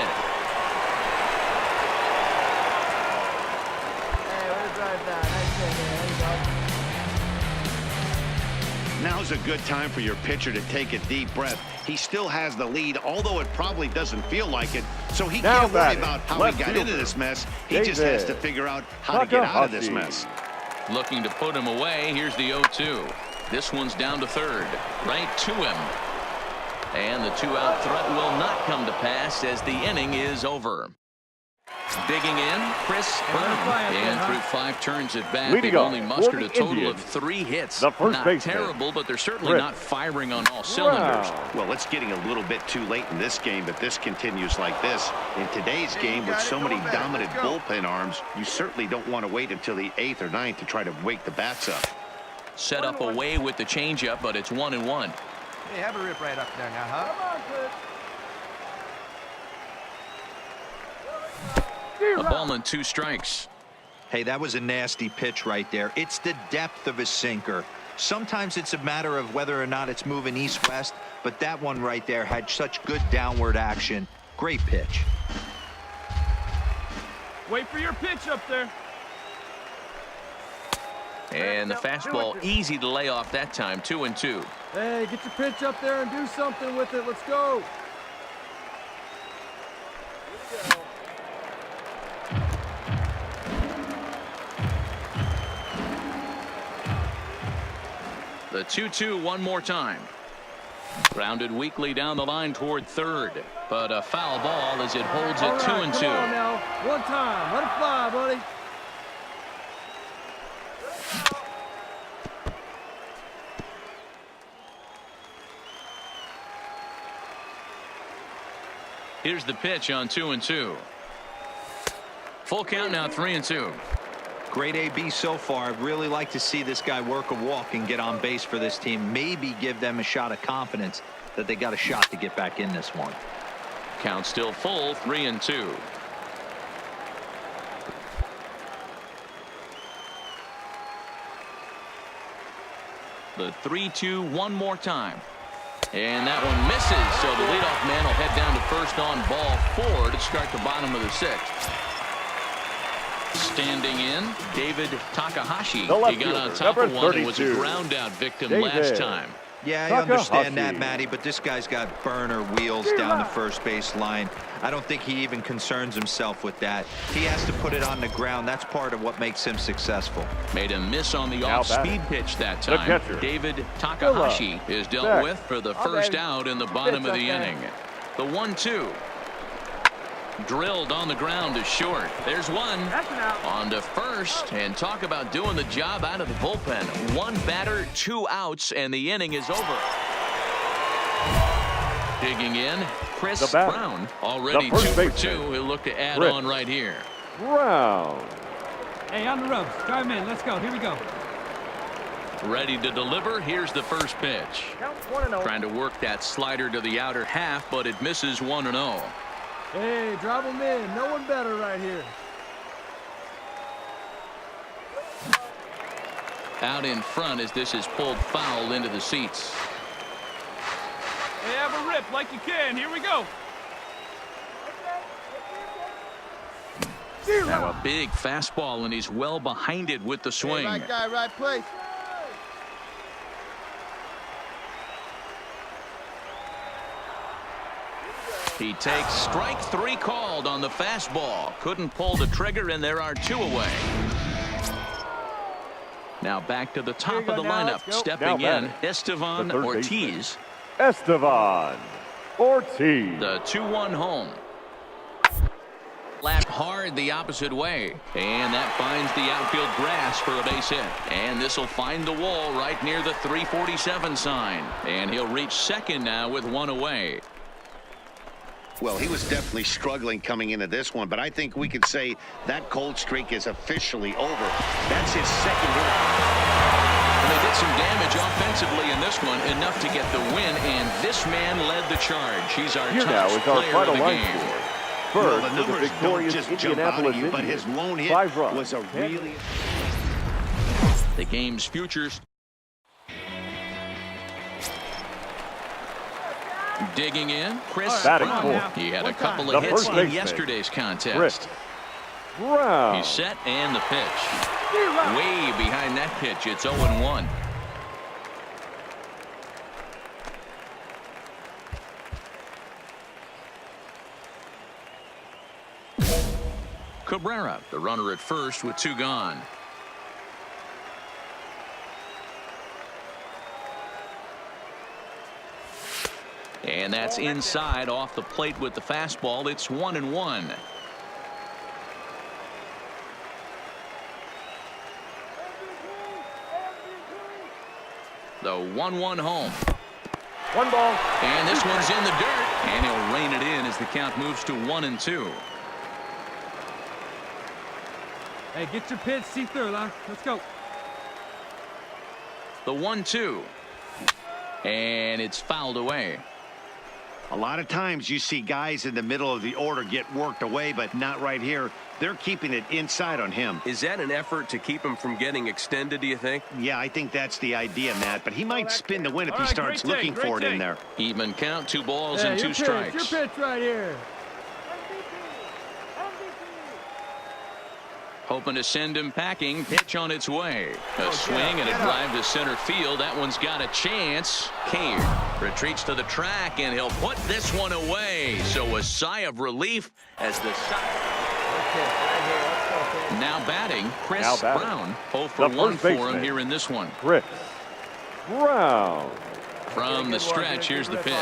Hey, way to drive that. Nice hit there. There you go. Now's a good time for your pitcher to take a deep breath. He still has the lead, although it probably doesn't feel like it. So he can't worry about how he got into this mess. He just has to figure out how to get out of this mess. Looking to put him away. Here's the 0-2. This one's down to third, right to him. And the 2-out threat will not come to pass as the inning is over. Digging in, Chris Brown. And through 5 turns at bat, they've only mustered a total of 3 hits. Not terrible, but they're certainly not firing on all cylinders. Well, it's getting a little bit too late in this game, but this continues like this. In today's game, with so many dominant bullpen arms, you certainly don't want to wait until the 8th or 9th to try to wake the bats up. Set up away with the changeup, but it's 1-1. Hey, have a rip right up there now, huh? A ball and 2 strikes. Hey, that was a nasty pitch right there. It's the depth of a sinker. Sometimes it's a matter of whether or not it's moving east-west, but that one right there had such good downward action. Great pitch. Wait for your pitch up there. And the fastball easy to lay off that time. 2-2. Hey, get your pitch up there and do something with it. Let's go. The 2-2 one more time. Grounded weakly down the line toward third, but a foul ball as it holds it 2-2. Come on now. One time. Let it fly, buddy. Here's the pitch on 2-2. Full count now, 3-2. Great AB so far. I'd really like to see this guy work a walk and get on base for this team. Maybe give them a shot of confidence that they got a shot to get back in this one. Count still full, 3-2. The 3-2 one more time. And that one misses, so the leadoff man will head down to first on ball 4 to start the bottom of the 6th. Standing in, David Takahashi. He got on top of one and was a ground out victim last time. Yeah, I understand that, Matty, but this guy's got burner wheels down the first base line. I don't think he even concerns himself with that. He has to put it on the ground. That's part of what makes him successful. Made a miss on the off-speed pitch that time. David Takahashi is dealt with for the first out in the bottom of the inning. The 1-2. Drilled on the ground to short. There's one. On to first. And talk about doing the job out of the bullpen. One batter, 2 outs, and the inning is over. Digging in, Chris Brown. Already 2 for 2. He'll look to add on right here. Brown. Hey, on the ropes. Drive him in. Let's go. Here we go. Ready to deliver. Here's the first pitch. Trying to work that slider to the outer half, but it misses 1-0. Hey, drive him in. No one better right here. Out in front as this is pulled foul into the seats. Hey, have a rip like you can. Here we go. Now a big fastball, and he's well behind it with the swing. Hey, right guy, right place. He takes strike 3 called on the fastball. Couldn't pull the trigger, and there are 2 away. Now back to the top of the lineup. Stepping in, Estevan Ortiz. Estevan Ortiz. The 2-1 home. Lapped hard the opposite way. And that finds the outfield grass for a base hit. And this will find the wall right near the 347 sign. And he'll reach second now with 1 away. Well, he was definitely struggling coming into this one, but I think we could say that cold streak is officially over. That's his second hit. And they did some damage offensively in this one, enough to get the win, and this man led the charge. He's our top player of the game. First, the numbers don't just jump out at you, but his lone hit was a really... The game's futures. Digging in, Chris Brown. He had a couple of hits in yesterday's contest. Brown. He's set, and the pitch. Way behind that pitch. It's 0-1. Cabrera, the runner at first with 2 gone. And that's inside off the plate with the fastball. It's 1-1. The 1-1 home. 1 ball. And this one's in the dirt. And he'll rein it in as the count moves to 1-2. Hey, get your pitch. See through, Lon. Let's go. The 1-2. And it's fouled away. A lot of times you see guys in the middle of the order get worked away, but not right here. They're keeping it inside on him. Is that an effort to keep him from getting extended, do you think? Yeah, I think that's the idea, Matt, but he might spin the win if he starts looking for it in there. Even count, 2 balls and 2 strikes. Your pitch right here. Hoping to send him packing. Pitch on its way. A swing and a drive to center field. That one's got a chance. Cave retreats to the track, and he'll put this one away. So a sigh of relief as the now batting, Chris Brown. 0 for 1 for him here in this one. Chris Brown. From the stretch, here's the pitch.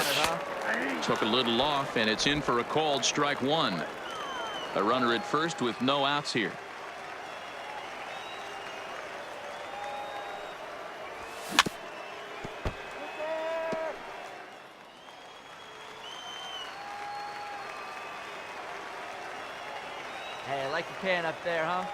Took a little off, and it's in for a called strike 1. A runner at first with no outs here. Hey, I like your can up there, huh?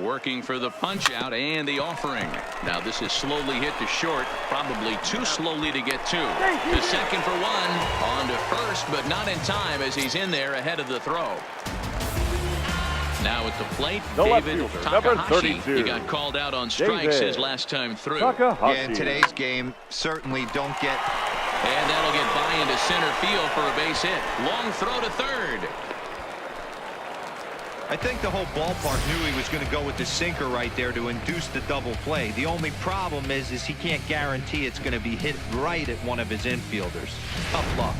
Working for the punch out and the offering. Now this is slowly hit to short, probably too slowly to get 2. To second for 1, on to first, but not in time as he's in there ahead of the throw. Now at the plate, David Takahashi. He got called out on strikes his last time through. Yeah, in today's game, certainly don't get. And that'll get by into center field for a base hit. Long throw to third. I think the whole ballpark knew he was going to go with the sinker right there to induce the double play. The only problem is he can't guarantee it's going to be hit right at one of his infielders. Tough luck.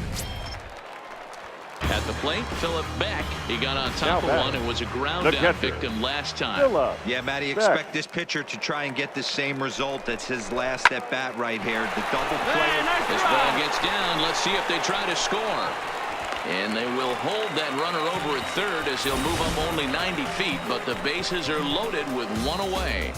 At the plate, Philip Beck. He got on top of one and was a ground out victim last time. Yeah, Matty, expect this pitcher to try and get the same result as his last at bat right here. The double play. This ball gets down. Let's see if they try to score. And they will hold that runner over at third as he'll move up only 90 feet, but the bases are loaded with one away.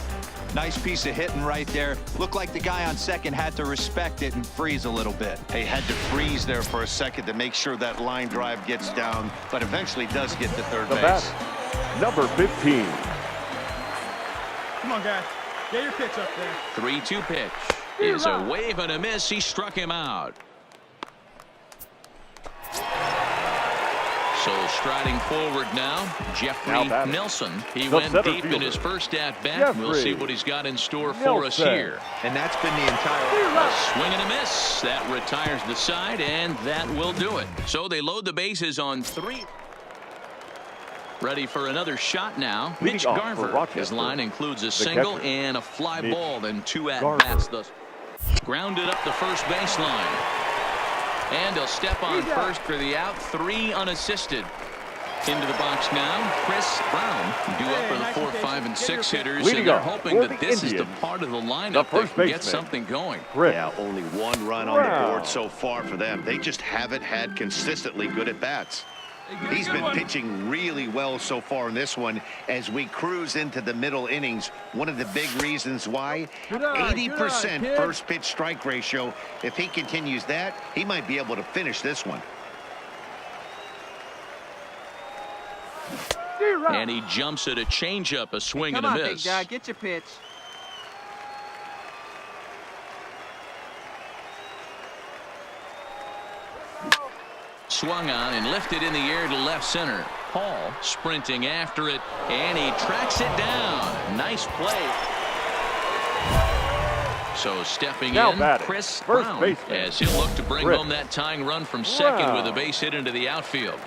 Nice piece of hitting right there. Looked like the guy on second had to respect it and freeze a little bit. He had to freeze there for a second to make sure that line drive gets down, but eventually does get to third base. Number 15. Come on, guys. Get your pitch up there. 3-2 pitch is a wave and a miss. He struck him out. So striding forward now, Jeffrey Nelson. He went deep in his first at-bat. We'll see what he's got in store for us here. And that's been the entire... A swing and a miss. That retires the side, and that will do it. So they load the bases on 3. Ready for another shot now. Mitch Garver. His line includes a single and a fly ball, and 2 at-bats thus. Grounded up the first baseline. And he'll step on first for the out. 3 unassisted. Into the box now, Chris Brown. Due up for the 4, 5, and 6 hitters. And they're hoping that this is the part of the lineup that can get something going. Yeah, only 1 run on the board so far for them. They just haven't had consistently good at-bats. He's been pitching really well so far in this one as we cruise into the middle innings. One of the big reasons why, 80% first pitch strike ratio. If he continues that, he might be able to finish this one. And he jumps at a changeup, a swing and a miss. Come on, big guy, get your pitch. Swung on and lifted in the air to left center. Paul sprinting after it, and he tracks it down. Nice play. So stepping in, Chris Brown, as he'll look to bring home that tying run from second with a base hit into the outfield.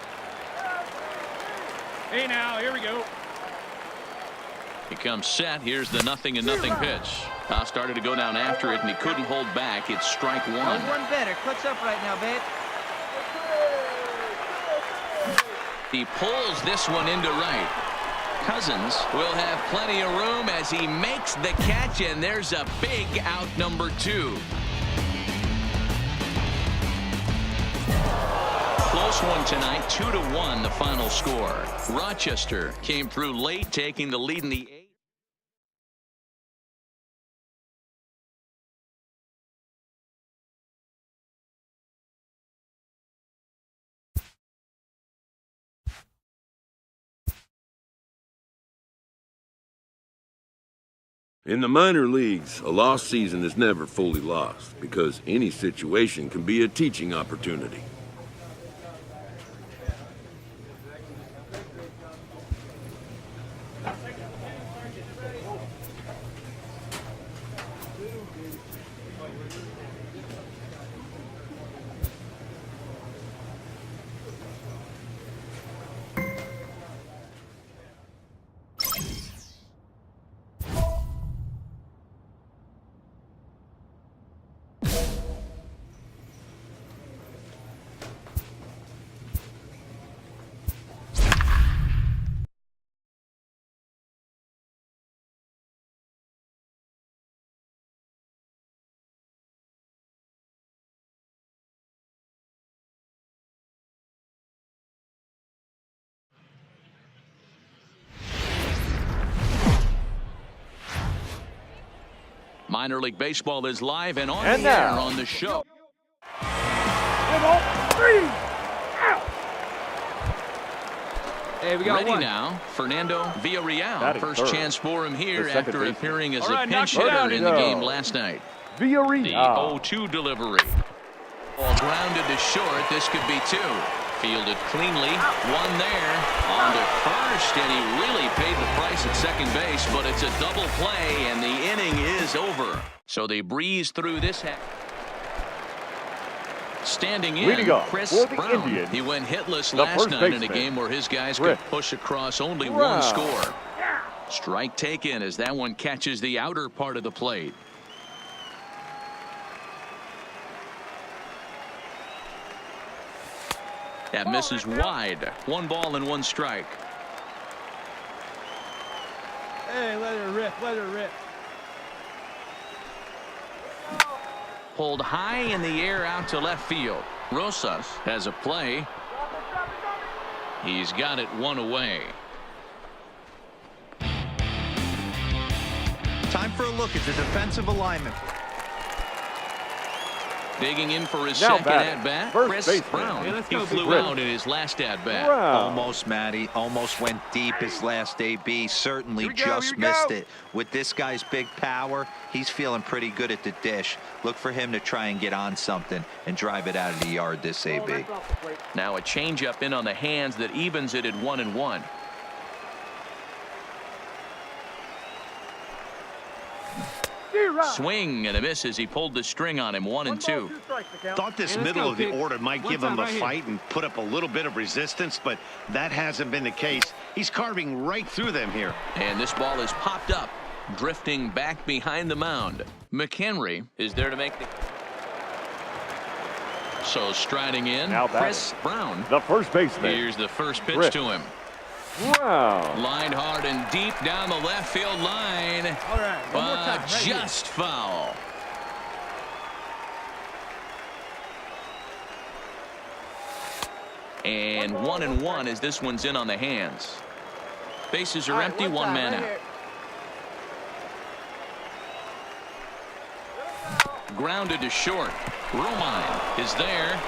Hey, now, here we go. He comes set. Here's the 0-0 pitch. Haas started to go down after it, and he couldn't hold back. It's strike 1. One better. Clutch up right now, babe. He pulls this one into right. Cousins will have plenty of room as he makes the catch, and there's a big out number 2. Close one tonight, 2-1 the final score. Rochester came through late, taking the lead in the 8th. In the minor leagues, a lost season is never fully lost because any situation can be a teaching opportunity. Minor League Baseball is live and on the air on the show. Hey, we got Ready one. Now, Fernando Villarreal. First chance for him here after appearing as a right, pinch knock it hitter down. in the game last night. The 0-2 delivery. Ball grounded to short. This could be 2. Fielded cleanly. One there on to first, and he really paid the price at second base, but it's a double play, and the inning is over. So they breeze through this half. Standing in, Leading off Chris for the Brown. Indians, He went hitless the last first night in a baseman, game where his guys Chris could push across only Brown. one score. Strike taken as that one catches the outer part of the plate. That misses wide. 1 ball and 1 strike. Hey, let her rip, let her rip. Pulled high in the air out to left field. Rosas has a play. He's got it 1 away. Time for a look at the defensive alignment. Digging in for his Now second batting, at-bat, first Chris baseman. Brown. Hey, let's He go, flew Chris out in his last at-bat. Brown. Almost, Matty. Almost went deep his last AB. Certainly Here we go, just here we missed go. it. With this guy's big power, he's feeling pretty good at the dish. Look for him to try and get on something and drive it out of the yard this AB. Now a changeup in on the hands that evens it at 1-1. Swing and a miss as he pulled the string on him. 1-2. Thought this Hey, let's middle go, of the kid. order might One give him time a right here. fight and put up a little bit of resistance, but that hasn't been the case. He's carving right through them here. And this ball is popped up, drifting back behind the mound. McHenry is there to make the... So striding in, Now batting, Chris Brown. the first baseman, Here's the first pitch Chris to him. Brown. Lined hard and deep down the left field line. All right, one more time. But Right here. just foul. And 1-1 as this one's in on the hands. Bases are All right, empty, one one time, man right out. here. Grounded to short. Romine is there.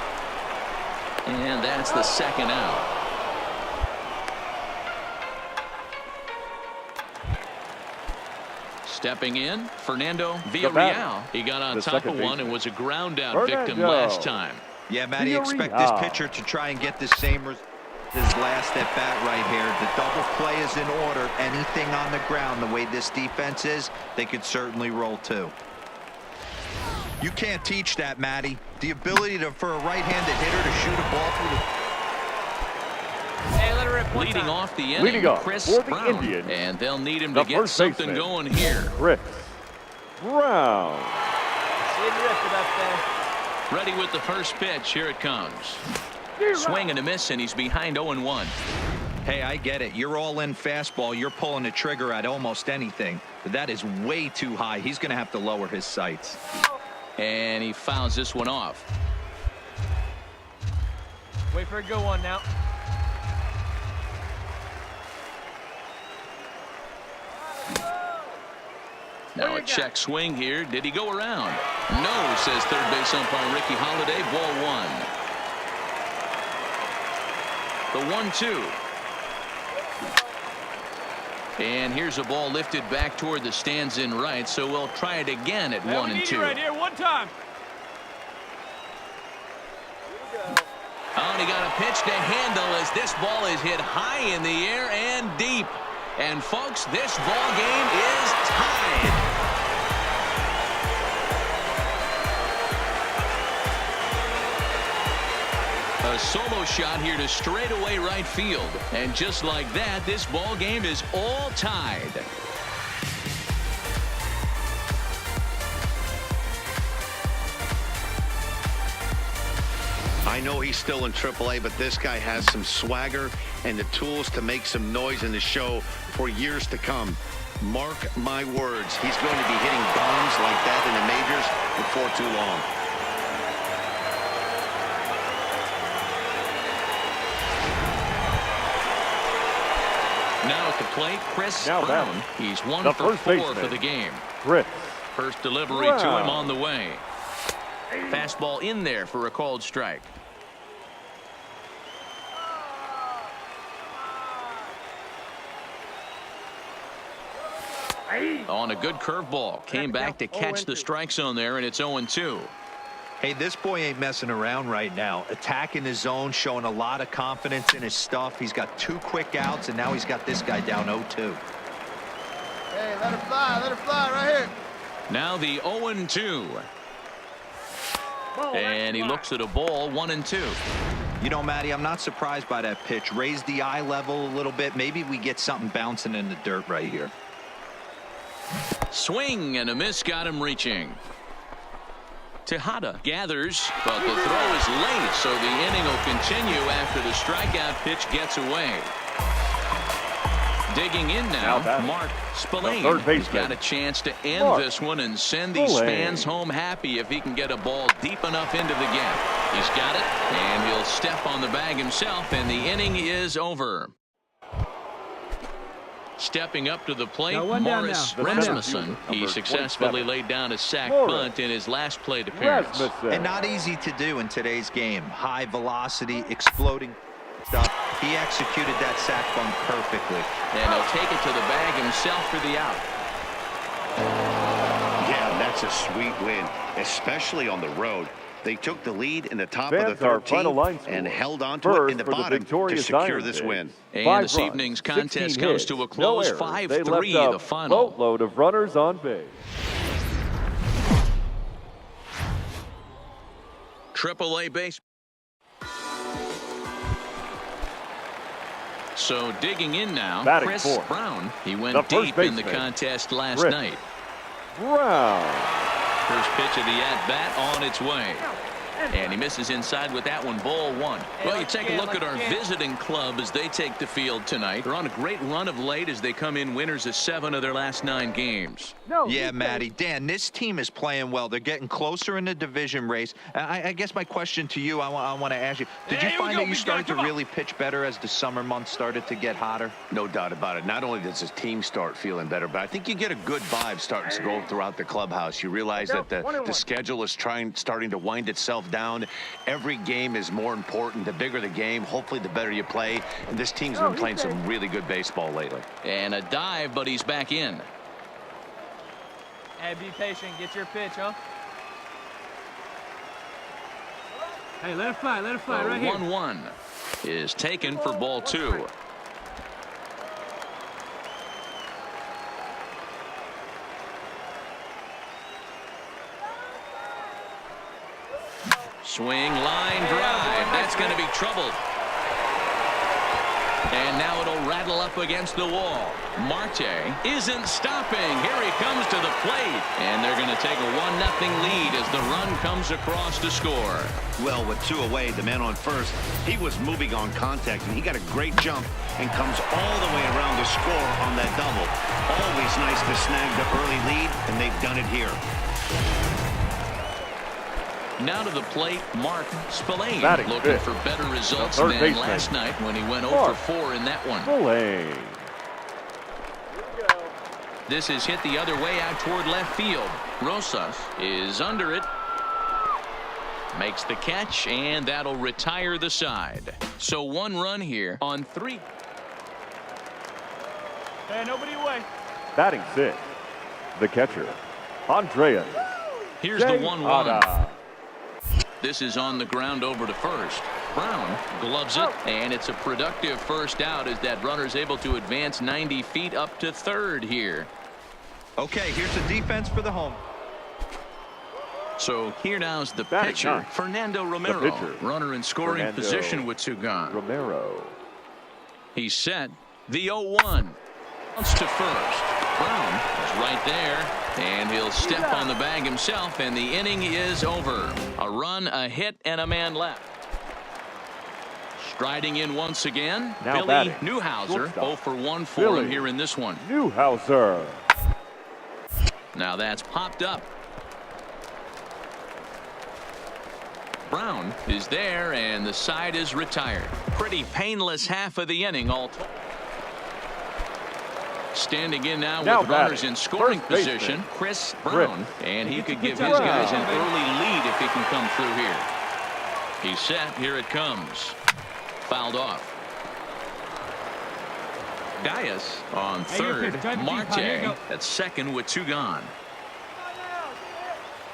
And that's the second out. Stepping in, Fernando Villarreal. He got on the top of second one and baseman, was a ground out victim Fernando. last time. Yeah, Matty, expect this pitcher to try and get the same result as his last at bat right here. The double play is in order. Anything on the ground, the way this defense is, they could certainly roll too. You can't teach that, Matty. The ability for a right-handed hitter to shoot a ball through the... Hey, let her rip. One Leading time. off the inning, Leading off Chris for the Brown. Indians, And they'll need him the to get first something baseman, going here. Chris Brown. Didn't rip it up there. Ready with the first pitch. Here it comes. Swing and a miss, and he's behind 0-1. Hey, I get it. You're all in fastball. You're pulling the trigger at almost anything. But that is way too high. He's going to have to lower his sights. And he fouls this one off. Wait for a good one now. Now a check swing here. Did he go around? No, says third base umpire Ricky Holiday. Ball 1. The 1-2. And here's a ball lifted back toward the stands in right, so we'll try it again at Hey, 1 we and need 2. you right here. One time. Oh, and he got a pitch to handle as this ball is hit high in the air and deep. And folks, this ball game is tied. A solo shot here to straightaway right field. And just like that, this ball game is all tied. I know he's still in AAA, but this guy has some swagger and the tools to make some noise in the show for years to come. Mark my words, he's going to be hitting bombs like that in the majors before too long. Now at the plate, Chris Now Brown. batting, He's 1 the for first 4 baseman, for the game. Chris First delivery to him Brown. on the way. Fastball in there for a called strike. On a good curveball. Came back to catch the strike zone there, and it's 0-2. Hey, this boy ain't messing around right now. Attacking the zone, showing a lot of confidence in his stuff. He's got 2 quick outs, and now he's got this guy down 0-2. Hey, let her fly right here. Now the 0-2. And he looks at a ball, 1-2. You know, Matty, I'm not surprised by that pitch. Raise the eye level a little bit. Maybe we get something bouncing in the dirt right here. Swing and a miss, got him reaching. Tejada gathers, but the throw is late, so the inning will continue after the strikeout pitch gets away. Digging in now, Mark Spillane. He's got a chance to end this one and send these fans home happy if he can get a ball deep enough into the gap. He's got it, and he'll step on the bag himself, and the inning is over. Stepping up to the plate, Morris Rasmussen. He successfully laid down a sac bunt in his last plate appearance. And not easy to do in today's game. High velocity, exploding stuff. He executed that sac bunt perfectly. And he'll take it to the bag himself for the out. Yeah, that's a sweet win, especially on the road. They took the lead in the top of the 13th and held on to it in the bottom to secure this win. And this evening's contest comes to a close, 5-3 the final. Boatload of runners on base. AAA base. So digging in now, Chris Brown. He went deep in the contest last night. Brown. First pitch of the at-bat on its way. And he misses inside with that one, ball one. Well, you take a look at our visiting club as they take the field tonight. They're on a great run of late as they come in winners of 7 of their last 9 games. Yeah, Matty. Dan, this team is playing well. They're getting closer in the division race. I guess my question to you, I want to ask you, did you find that you started to really pitch better as the summer months started to get hotter? No doubt about it. Not only does the team start feeling better, but I think you get a good vibe starting to go throughout the clubhouse. You realize that the schedule is starting to wind itself down. Every game is more important. The bigger the game, hopefully the better you play. And this team's been playing some really good baseball lately. And a dive, but he's back in. Hey, be patient. Get your pitch, huh? Hey, let it fly right here. 1-1 is taken for ball 2. Swing, line drive. That's going to be trouble. And now it'll rattle up against the wall. Marte isn't stopping. Here he comes to the plate. And they're going to take a 1-0 lead as the run comes across to score. Well, with 2 away, the man on first, he was moving on contact, and he got a great jump and comes all the way around to score on that double. Always nice to snag the early lead, and they've done it here. Now to the plate, Mark Spillane, looking for better results than last night when he went 0 for 4 in that one. Spillane. This is hit the other way out toward left field. Rosas is under it. Makes the catch, and that'll retire the side. So 1 run here on 3. Hey, nobody away. Batting 6th, the catcher, Andreas. Here's the 1-1. This is on the ground over to first. Brown gloves it, and it's a productive first out as that runner's able to advance 90 feet up to third here. Okay, here's the defense for the home. So here now's the pitcher, Fernando Romero. Runner in scoring position with 2 gone. Romero. He's set. The 0-1. Bounce to first. Brown is right there, and he'll step on the bag himself, and the inning is over. A run, a hit, and a man left. Striding in once again, now Billy batting. Newhouser, 0 for 1 for him here in this one. Newhouser. Now that's popped up. Brown is there, and the side is retired. Pretty painless half of the inning all told. Standing in now with runners in scoring position, Chris Brown. And he could give his guys an early lead if he can come through here. He's set. Here it comes. Fouled off. Dias on third. Marte at second with 2 gone.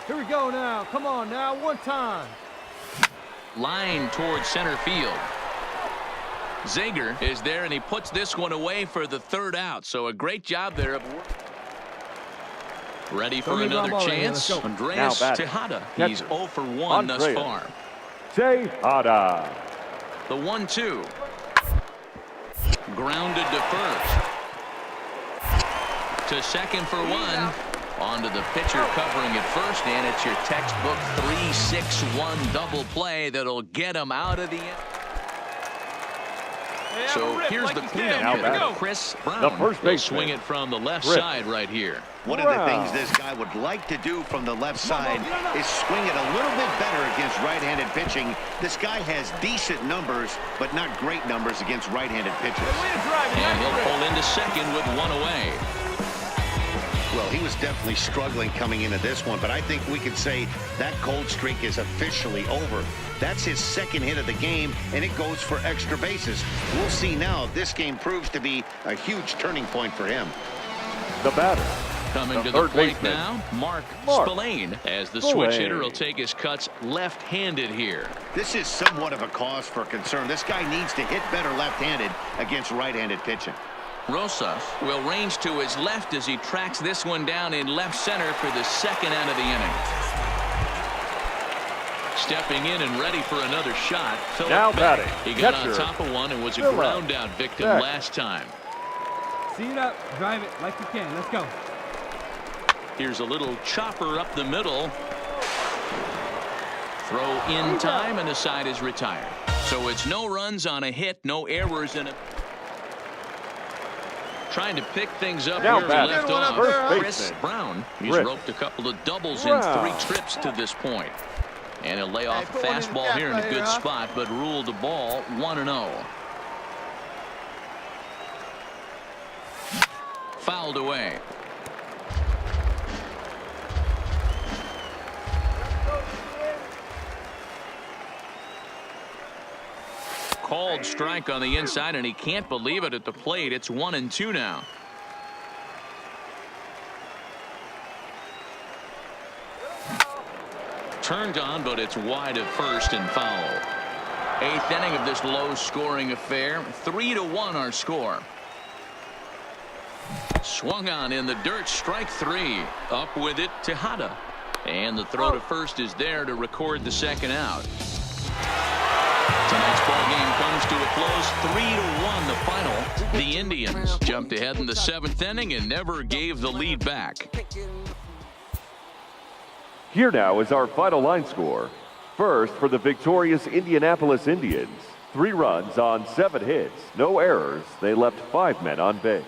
Here we go now. Come on now. 1 time. Line towards center field. Zager is there, and he puts this one away for the 3rd out. So a great job there. Ready for another chance. Andreas Tejada. He's 0 for 1 thus far. Tejada. The 1-2. Grounded to first. To second for 1. Onto the pitcher covering at first, and it's your textbook 3-6-1 double play that'll get him out of the end. So here's the cleanup hitter, Chris Brown. He'll swing it from the left side right here. One of the things this guy would like to do from the left side is swing it a little bit better against right-handed pitching. This guy has decent numbers, but not great numbers against right-handed pitchers. And he'll pull into second with 1 away. Well, he was definitely struggling coming into this one, but I think we can say that cold streak is officially over. That's his second hit of the game, and it goes for extra bases. We'll see now if this game proves to be a huge turning point for him. The batter. Coming to the plate now, Mark Spillane, as the switch hitter will take his cuts left-handed here. This is somewhat of a cause for concern. This guy needs to hit better left-handed against right-handed pitching. Rosas will range to his left as he tracks this one down in left center for the second out of the inning. Stepping in and ready for another shot, Philip now Beck. batting. He got on top of one and was a ground out victim last time. See it up, drive it like you can. Let's go. Here's a little chopper up the middle. Throw in time, and the side is retired. So it's no runs on a hit, no errors in it. Trying to pick things up where we left off. Chris Brown. He's roped a couple of doubles in 3 trips to this point. And he'll lay off a fastball here in a good spot, but ruled the ball 1-0. Fouled away. Called strike on the inside, and he can't believe it at the plate. It's 1-2 now. Turned on, but it's wide at first and foul. 8th inning of this low-scoring affair. 3-1 our score. Swung on in the dirt, strike 3. Up with it, Tejada. And the throw to first is there to record the second out. Tonight's ball game comes to a close, 3-1 the final. The Indians jumped ahead in the 7th inning and never gave the lead back. Here now is our final line score. First for the victorious Indianapolis Indians. 3 runs on 7 hits, no errors. They left 5 men on base.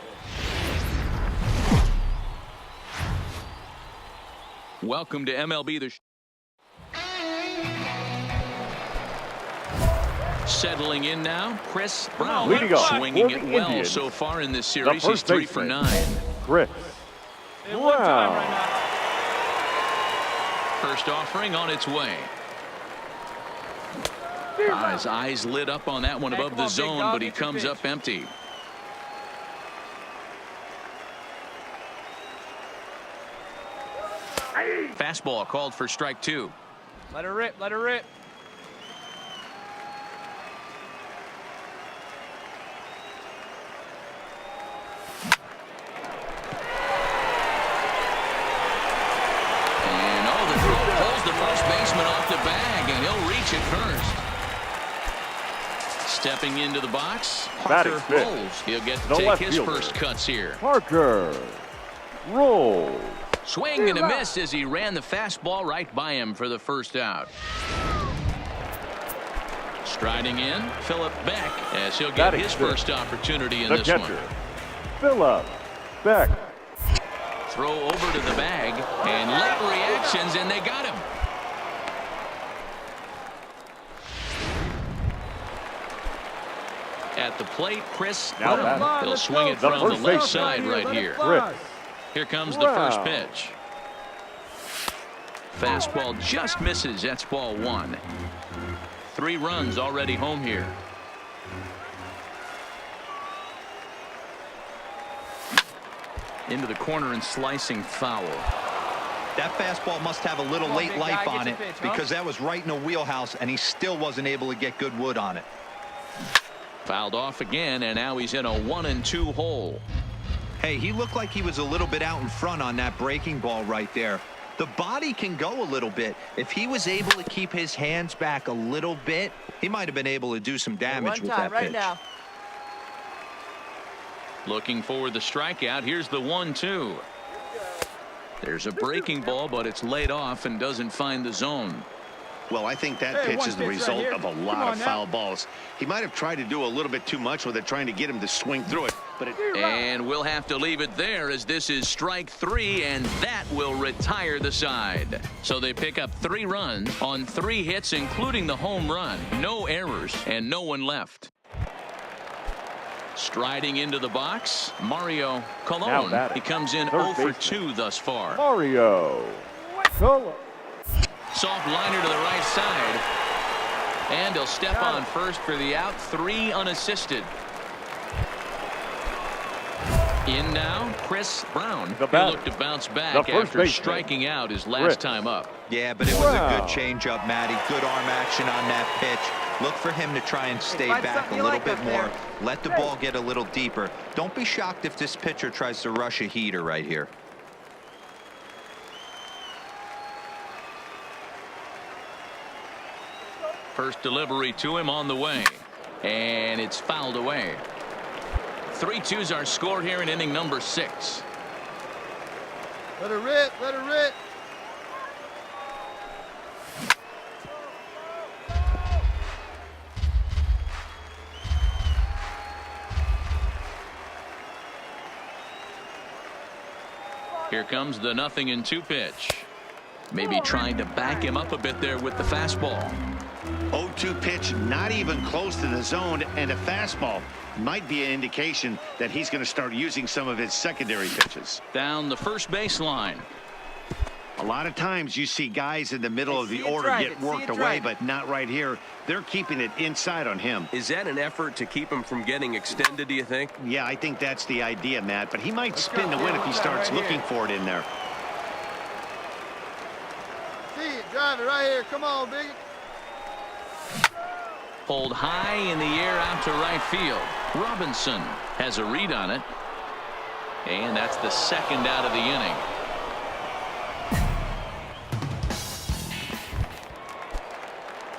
Welcome to MLB The Settling in now, Chris Brown. Swinging it well Indians. So far in this series. He's 3 for 9. Chris Brown. First offering on its way. His eyes lit up on that one above the zone, but he comes up empty. Fastball called for strike 2. Let her rip, let her rip. Stepping into the box, Parker rolls. He'll get to take his first cuts here. Parker rolls. Swing and a miss as he ran the fastball right by him for the first out. Striding in, Philip Beck, as he'll get his first opportunity in this one. Philip Beck. Throw over to the bag, and late reactions, and they got him. At the plate, Chris Brown. He'll swing it from the left side right here. Here comes the first pitch. Fastball just misses. That's ball 1. 3 runs already home here. Into the corner and slicing foul. That fastball must have a little late life on it because that was right in the wheelhouse, and he still wasn't able to get good wood on it. Fouled off again, and now he's in a 1-2 hole. Hey, he looked like he was a little bit out in front on that breaking ball right there. The body can go a little bit. If he was able to keep his hands back a little bit, he might have been able to do some damage with that pitch. Now. Looking for the strikeout. Here's the 1-2. There's a breaking ball, but it's laid off and doesn't find the zone. Well, I think that pitch is the result of a lot of foul balls. He might have tried to do a little bit too much with it, trying to get him to swing through it. But And we'll have to leave it there, as this is strike 3, and that will retire the side. So they pick up 3 runs on 3 hits, including the home run. No errors and no one left. Striding into the box, Mario Colon. He comes in 0 for 2 thus far. Mario Colon. Soft liner to the right side. And he'll step on first for the out. 3 unassisted. In now, Chris Brown. Who looked to bounce back after striking out his last time up. Yeah, but it was a good changeup, Matty. Good arm action on that pitch. Look for him to try and stay back a little bit more. Let the ball get a little deeper. Don't be shocked if this pitcher tries to rush a heater right here. First delivery to him on the way. And it's fouled away. 3-2s are scored here in inning number 6. Let her rip. Let her rip. Here comes the 0-2 pitch. Maybe trying to back him up a bit there with the fastball. 0-2 pitch, not even close to the zone, and a fastball might be an indication that he's going to start using some of his secondary pitches. Down the first baseline. A lot of times you see guys in the middle of the order get worked away, but not right here. They're keeping it inside on him. Is that an effort to keep him from getting extended, do you think? Yeah, I think that's the idea, Matt, but he might spin to win if he starts looking for it in there. See it, drive it right here. Come on, Big. Pulled high in the air out to right field. Robinson has a read on it. And that's the second out of the inning.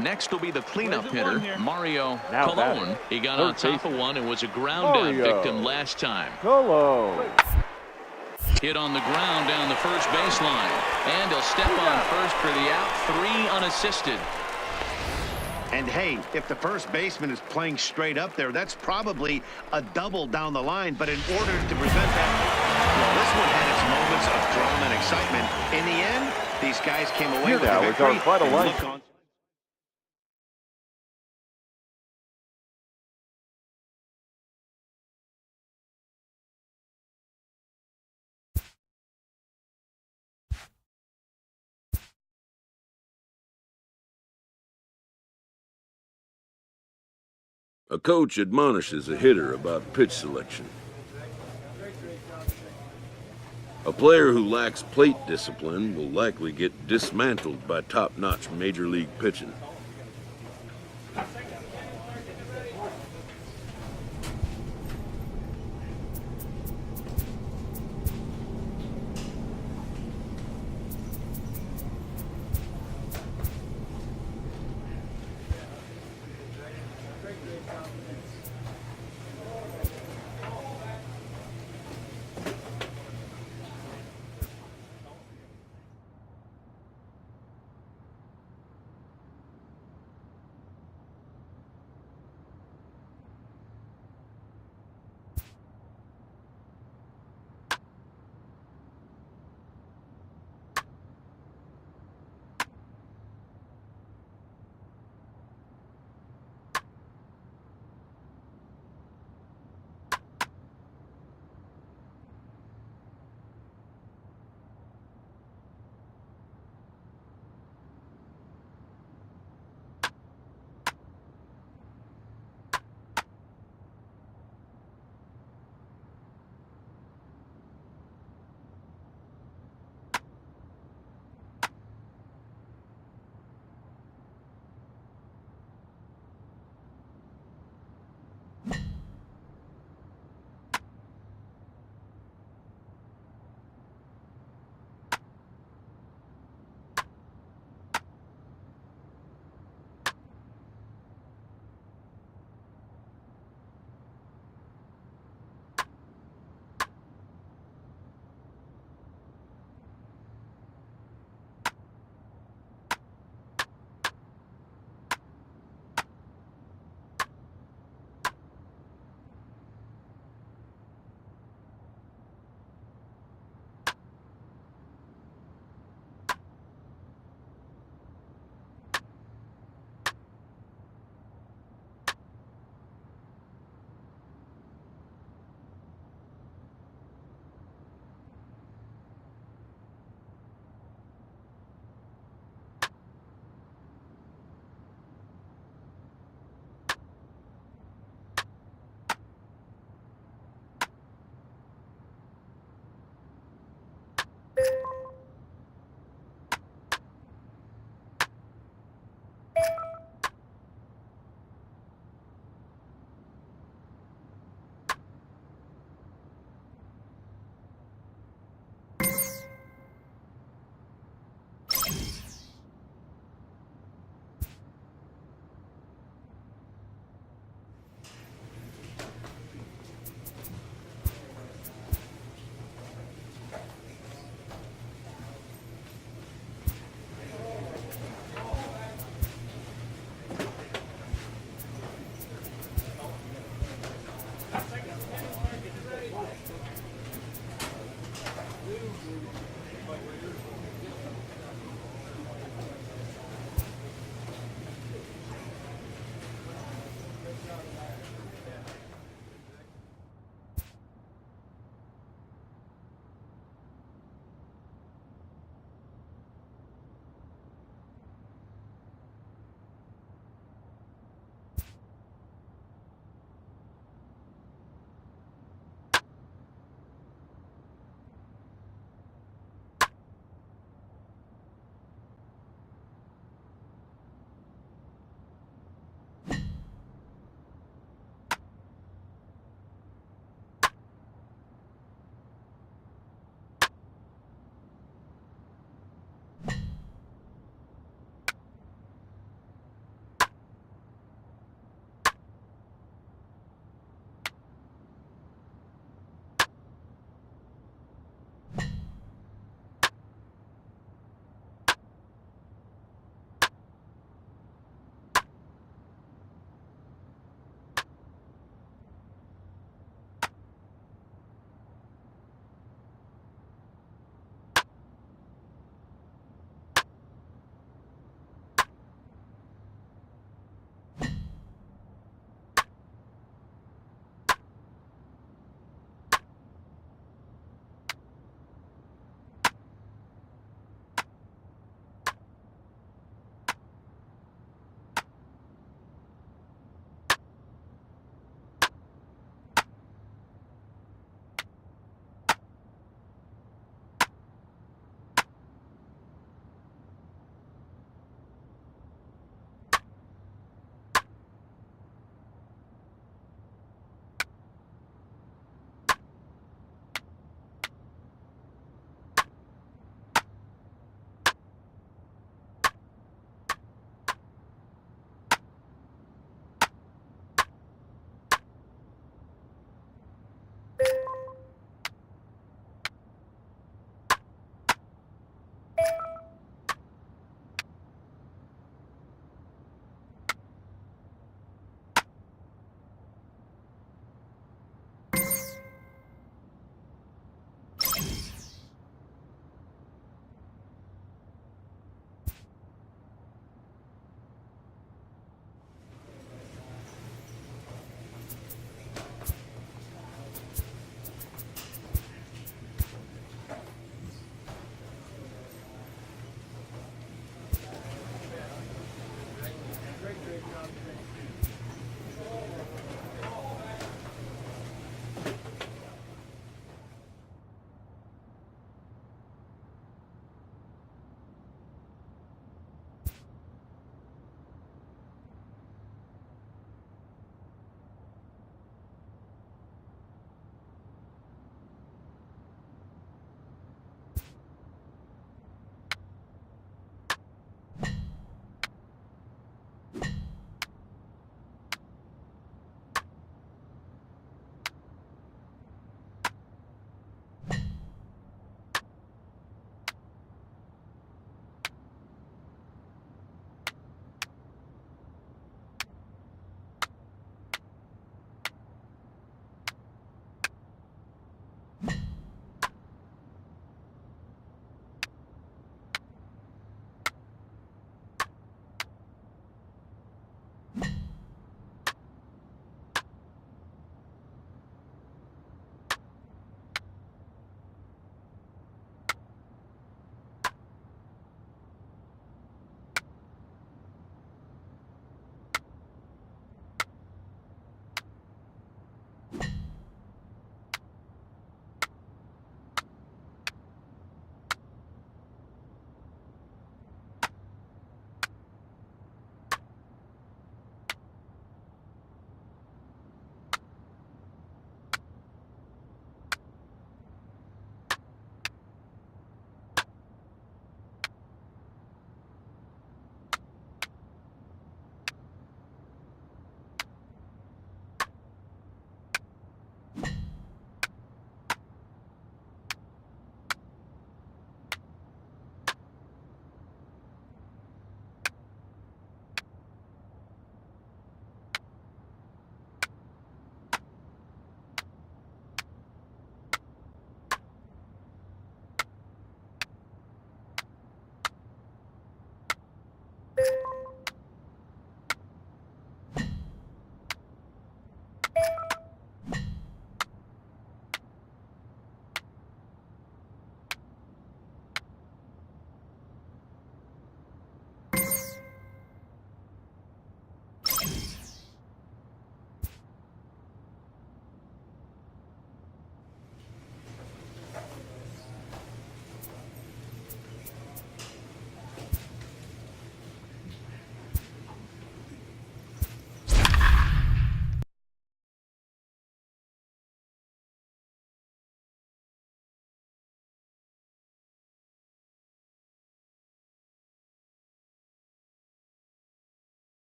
Next will be the cleanup hitter, Mario Colon. He got on top of one and was a ground down victim last time. Colon. Hit on the ground down the first baseline. And he'll step on first for the out. 3 unassisted. And hey, if the first baseman is playing straight up there, that's probably a double down the line. But in order to prevent that, well, this one had its moments of drama and excitement. In the end, these guys came away with a victory. Our final line. A coach admonishes a hitter about pitch selection. A player who lacks plate discipline will likely get dismantled by top-notch major league pitching.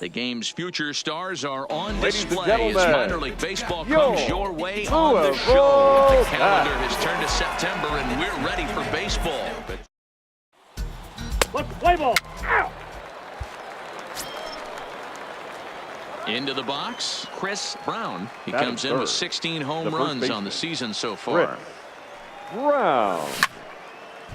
The game's future stars are on Ladies and display as gentlemen, minor league baseball comes your way on the Louisville show. The calendar Cats. has turned to September, and we're ready for baseball. Let's play ball. Ow. Into the box, Chris Brown. He That comes is in with third. 16 home The first runs on baseman. the season so far. Chris Brown.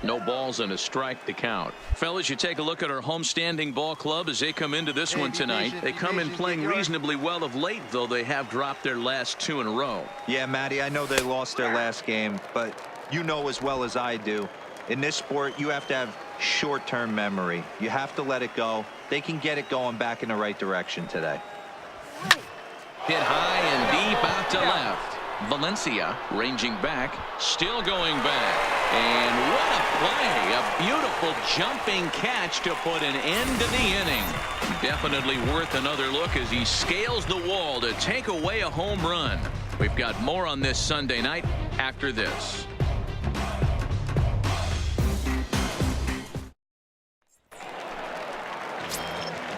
No balls and a strike to count. Fellas, you take a look at our homestanding ball club as they come into this one tonight. They come in playing reasonably well of late, though they have dropped their last 2 in a row. Yeah, Matty, I know they lost their last game, but you know as well as I do, in this sport, you have to have short-term memory. You have to let it go. They can get it going back in the right direction today. Hit high and deep out to left. Valencia ranging back, still going back. And what a play. A beautiful jumping catch to put an end to the inning. Definitely worth another look as he scales the wall to take away a home run. We've got more on this Sunday night after this.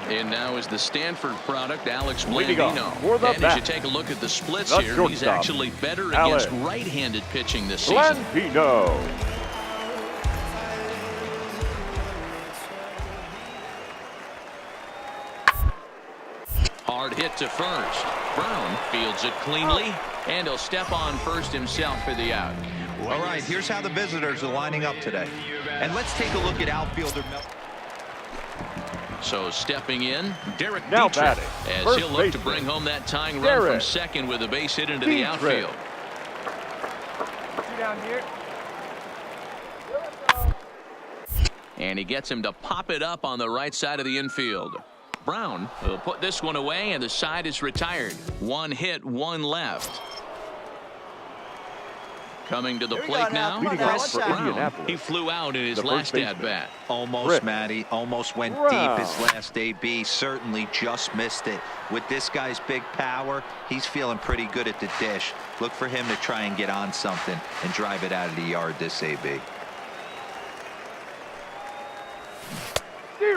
And now is the Stanford product, Alex Leading off Blandino. for the And as you bat, take a look at the splits the here, he's shortstop, actually better Alex against right-handed pitching this season. Blandino. Hard hit to first. Brown fields it cleanly, and he'll step on first himself for the out. All right, here's how the visitors are lining up today. And let's take a look at outfielder So stepping in, Derek Now Dietrich, batting, as first he'll look to baseman, bring home that tying run Derek from second with a base hit into the Dietrich. outfield. Two down here. And he gets him to pop it up on the right side of the infield. Brown will put this one away, and the side is retired. 1 hit, 1 left. Coming to the plate now, Leading off Chris for Brown. Indianapolis, He flew out in his the first last baseman. at-bat. Almost, Chris Matty. Almost went Brown. deep his last AB. Certainly just missed it. With this guy's big power, he's feeling pretty good at the dish. Look for him to try and get on something and drive it out of the yard this AB.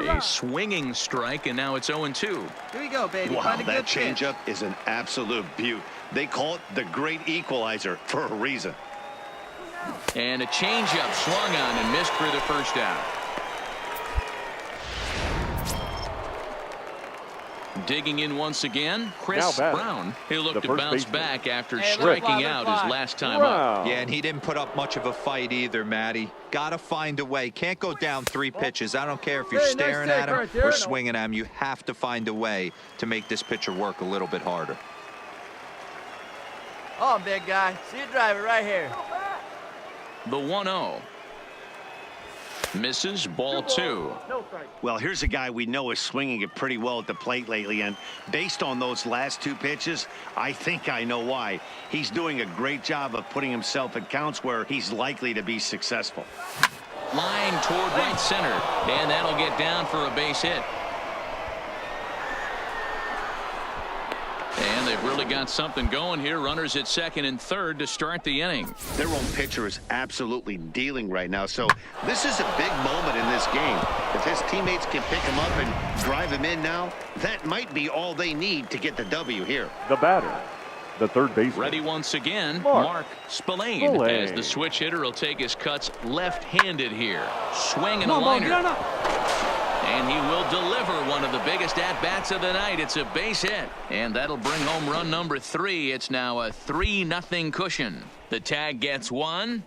A swinging strike, and now it's 0-2. Here we go, baby. Wow, Find a that good pitch. changeup is an absolute beaut. They call it the great equalizer for a reason. And a changeup swung on and missed for the first out. Digging in once again, Chris Now batting, Brown. He'll look the to first bounce baseman. back after Hey, striking let's out fly. his last time up. Brown. Yeah, and he didn't put up much of a fight either, Matty. Got to find a way. Can't go down 3 pitches. I don't care if you're Very nice staring take at him right there. or swinging at him. You have to find a way to make this pitcher work a little bit harder. Oh, big guy. See you drive it right here. The 1-0. Misses, ball 2. No strike. Well, here's a guy we know is swinging it pretty well at the plate lately, and based on those last 2 pitches, I think I know why. He's doing a great job of putting himself at counts where he's likely to be successful. Line toward right center, and that'll get down for a base hit. And they've really got something going here. Runners at second and third to start the inning. Their own pitcher is absolutely dealing right now, so this is a big moment in this game. If his teammates can pick him up and drive him in now, that might be all they need to get the W here. The batter, the third baseman. Ready once again, Mark Mark Spillane, Spillane. as the switch hitter will take his cuts left-handed here. Swing and Come a on, ball, liner. get on up. And he will deliver one of the biggest at-bats of the night. It's a base hit, and that'll bring home run number 3. It's now a 3-0 cushion. The tag gets 1.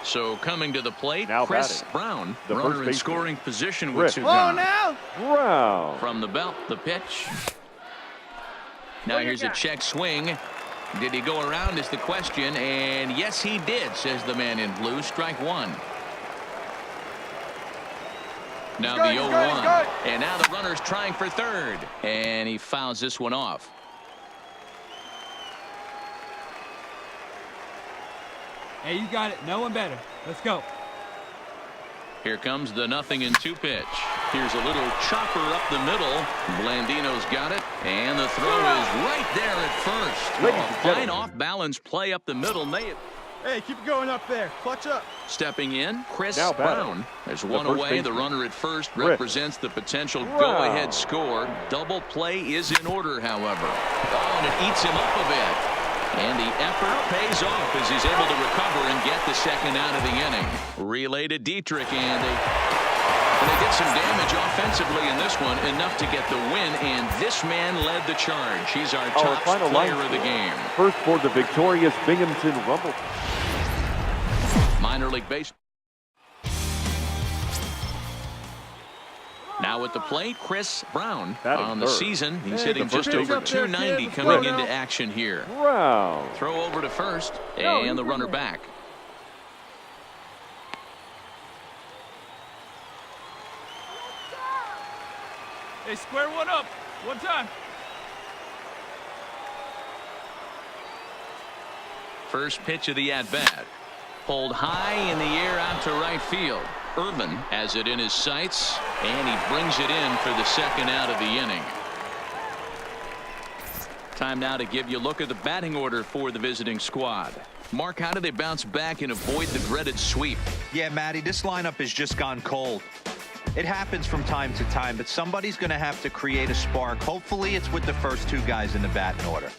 So coming to the plate, Now Chris batting, Brown, the first runner in baseman, scoring position Chris with 2 Oh, down. now. Brown. From the belt, the pitch. Now here's a check swing. Did he go around is the question, and yes he did, says the man in blue. Strike 1. Now the 0-1, and now the runner's trying for third, and he fouls this one off. Hey, you got it. No one better. Let's go. Here comes the 0-2 pitch. Here's a little chopper up the middle. Blandino's got it, and the throw is right there at first. Ladies A and fine gentlemen. off-balance play up the middle. Hey, keep it going up there. Clutch up. Stepping in, Chris Now batting. Brown. There's The one first away. The baseman. runner at first Chris represents the potential Brown. go-ahead score. Double play is in order, however. Oh, and it eats him up a bit. And the effort pays off as he's able to recover and get the second out of the inning. Relay to Dietrich, and they did some damage offensively in this one, enough to get the win, and this man led the charge. He's our top player of the game. First for the victorious Binghamton Rumble. Minor League Baseball. Now at the plate, Chris Brown. Batting On the third. season, he's Hey, hitting the just first over baseman. 290 Let's go coming now. into action here. Brown. Throw over to first, No, and the he's runner in there. back. Hey, square one up. One time. First pitch of the at-bat. Pulled high in the air out to right field. Urban has it in his sights, and he brings it in for the second out of the inning. Time now to give you a look at the batting order for the visiting squad. Mark, how do they bounce back and avoid the dreaded sweep? Yeah, Matty, this lineup has just gone cold. It happens from time to time, but somebody's going to have to create a spark. Hopefully it's with the first two guys in the batting order.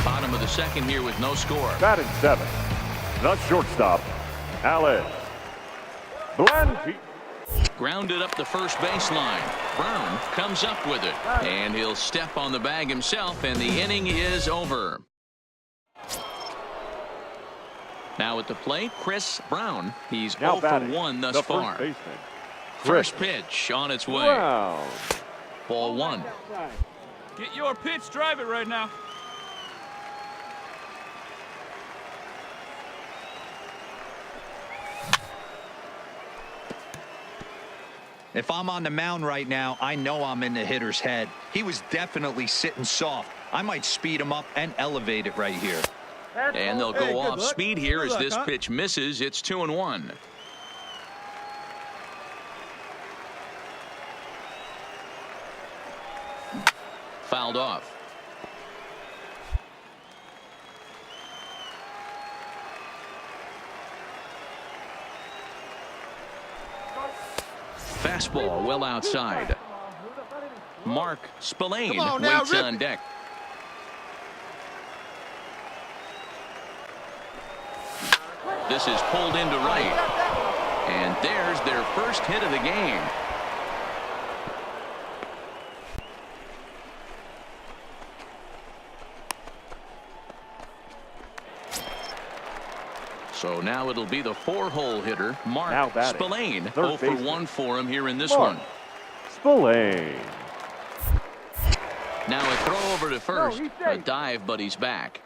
Bottom of the second here with no score. Batting seventh, the shortstop, Alex Blanty. Grounded up the first baseline. Brown comes up with it, and he'll step on the bag himself, and the inning is over. Now at the plate, Chris Brown. He's Now 0 for batting, 1 thus the far. first baseman, First pitch on its way. Brown. Ball one. Get your pitch. Drive it right now. If I'm on the mound right now, I know I'm in the hitter's head. He was definitely sitting soft. I might speed him up and elevate it right here. And they'll Hey, go good off luck. speed here Good as luck, this huh? pitch misses. It's 2-1. Fouled off. Fastball well outside. Mark Spillane Come on now, waits rip on it. deck. This is pulled into right. And there's their first hit of the game. So now it'll be the 4-hole hitter, Now Mark batting, Spillane. third 0 for baseman. 1 for him here in this Mark one. Spillane. Now a throw over to first. he's A safe. dive, but he's back.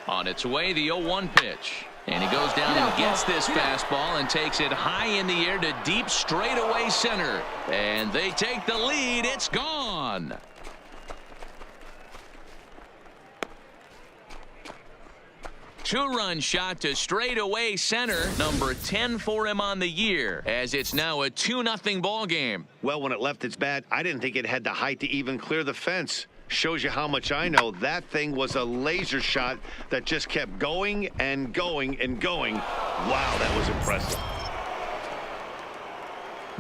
On its way, the 0-1 pitch. And he goes down and gets this fastball and takes it high in the air to deep straightaway center. And they take the lead. It's gone. Two-run shot to straightaway center. Number 10 for him on the year, as it's now a 2-0 ball game. Well, when it left its bat, I didn't think it had the height to even clear the fence. Shows you how much I know. That thing was a laser shot that just kept going and going and going. Wow, that was impressive.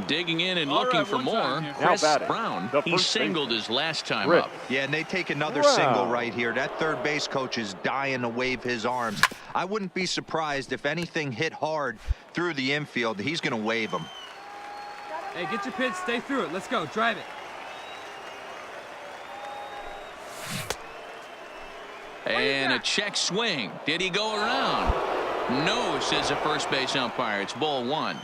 Digging in and All looking right, for one more. time here. Chris Now batting, Brown. the He first singled baseman, his last time Chris up. Yeah, and they take another Brown. single right here. That third base coach is dying to wave his arms. I wouldn't be surprised if anything hit hard through the infield. He's going to wave them. Hey, get your pitch. Stay through it. Let's go. Drive it. And a check swing. Did he go around? No, says the first base umpire. It's ball one.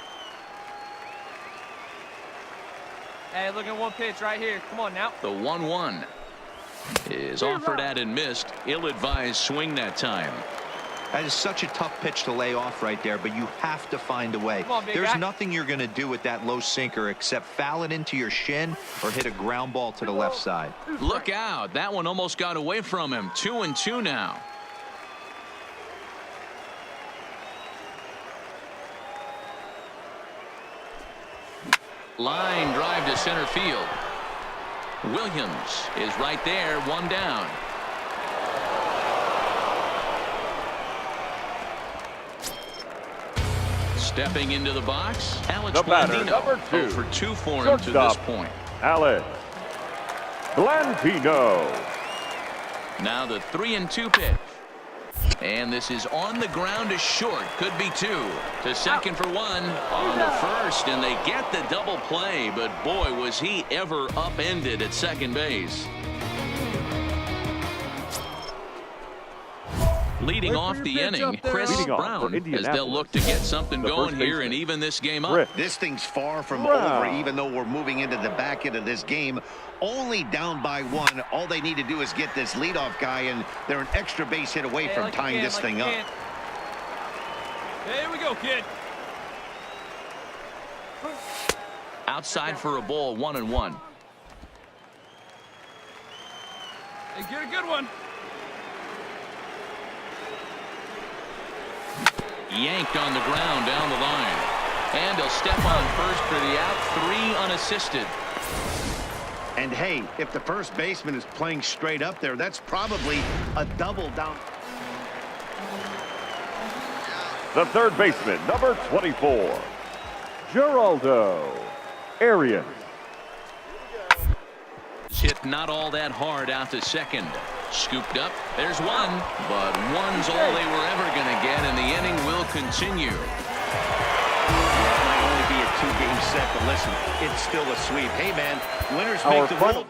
Hey, look at one pitch right here. Come on now. The 1-1 is offered at and missed. Ill-advised swing that time. That is such a tough pitch to lay off right there, but you have to find a way. Come on, big There's guy. nothing you're going to do with that low sinker except foul it into your shin or hit a ground ball to the left side. Look out. That one almost got away from him. 2-2 now. Line drive to center field. Williams is right there, one down. Stepping into the box, Alex The batter, Blandino. number 2. 0 for 2 for him to this Shortstop, point. Alex Blandino. Now the 3-2 pitch. And this is on the ground to short. Could be 2. To second for 1. On to first, and they get the double play. But boy, was he ever upended at second base. Leading off the inning, Chris Brown, as they'll look to get something going here and even this game up. This thing's far from over, even though we're moving into the back end of this game. Only down by 1. All they need to do is get this leadoff guy, and they're an extra base hit away from tying this thing up. Here we go, kid. Outside for a ball, 1-1. Hey, get a good one. Yanked on the ground down the line. And he'll step on first for the out. 3 unassisted. And hey, if the first baseman is playing straight up there, that's probably a double down. The third baseman, number 24, Geraldo Arias. Hit not all that hard out to second. Scooped up. There's one, but one's all they were ever going to get, and the inning will continue. It might only be a 2-game set, but listen, it's still a sweep. Hey, man, winners make the rules.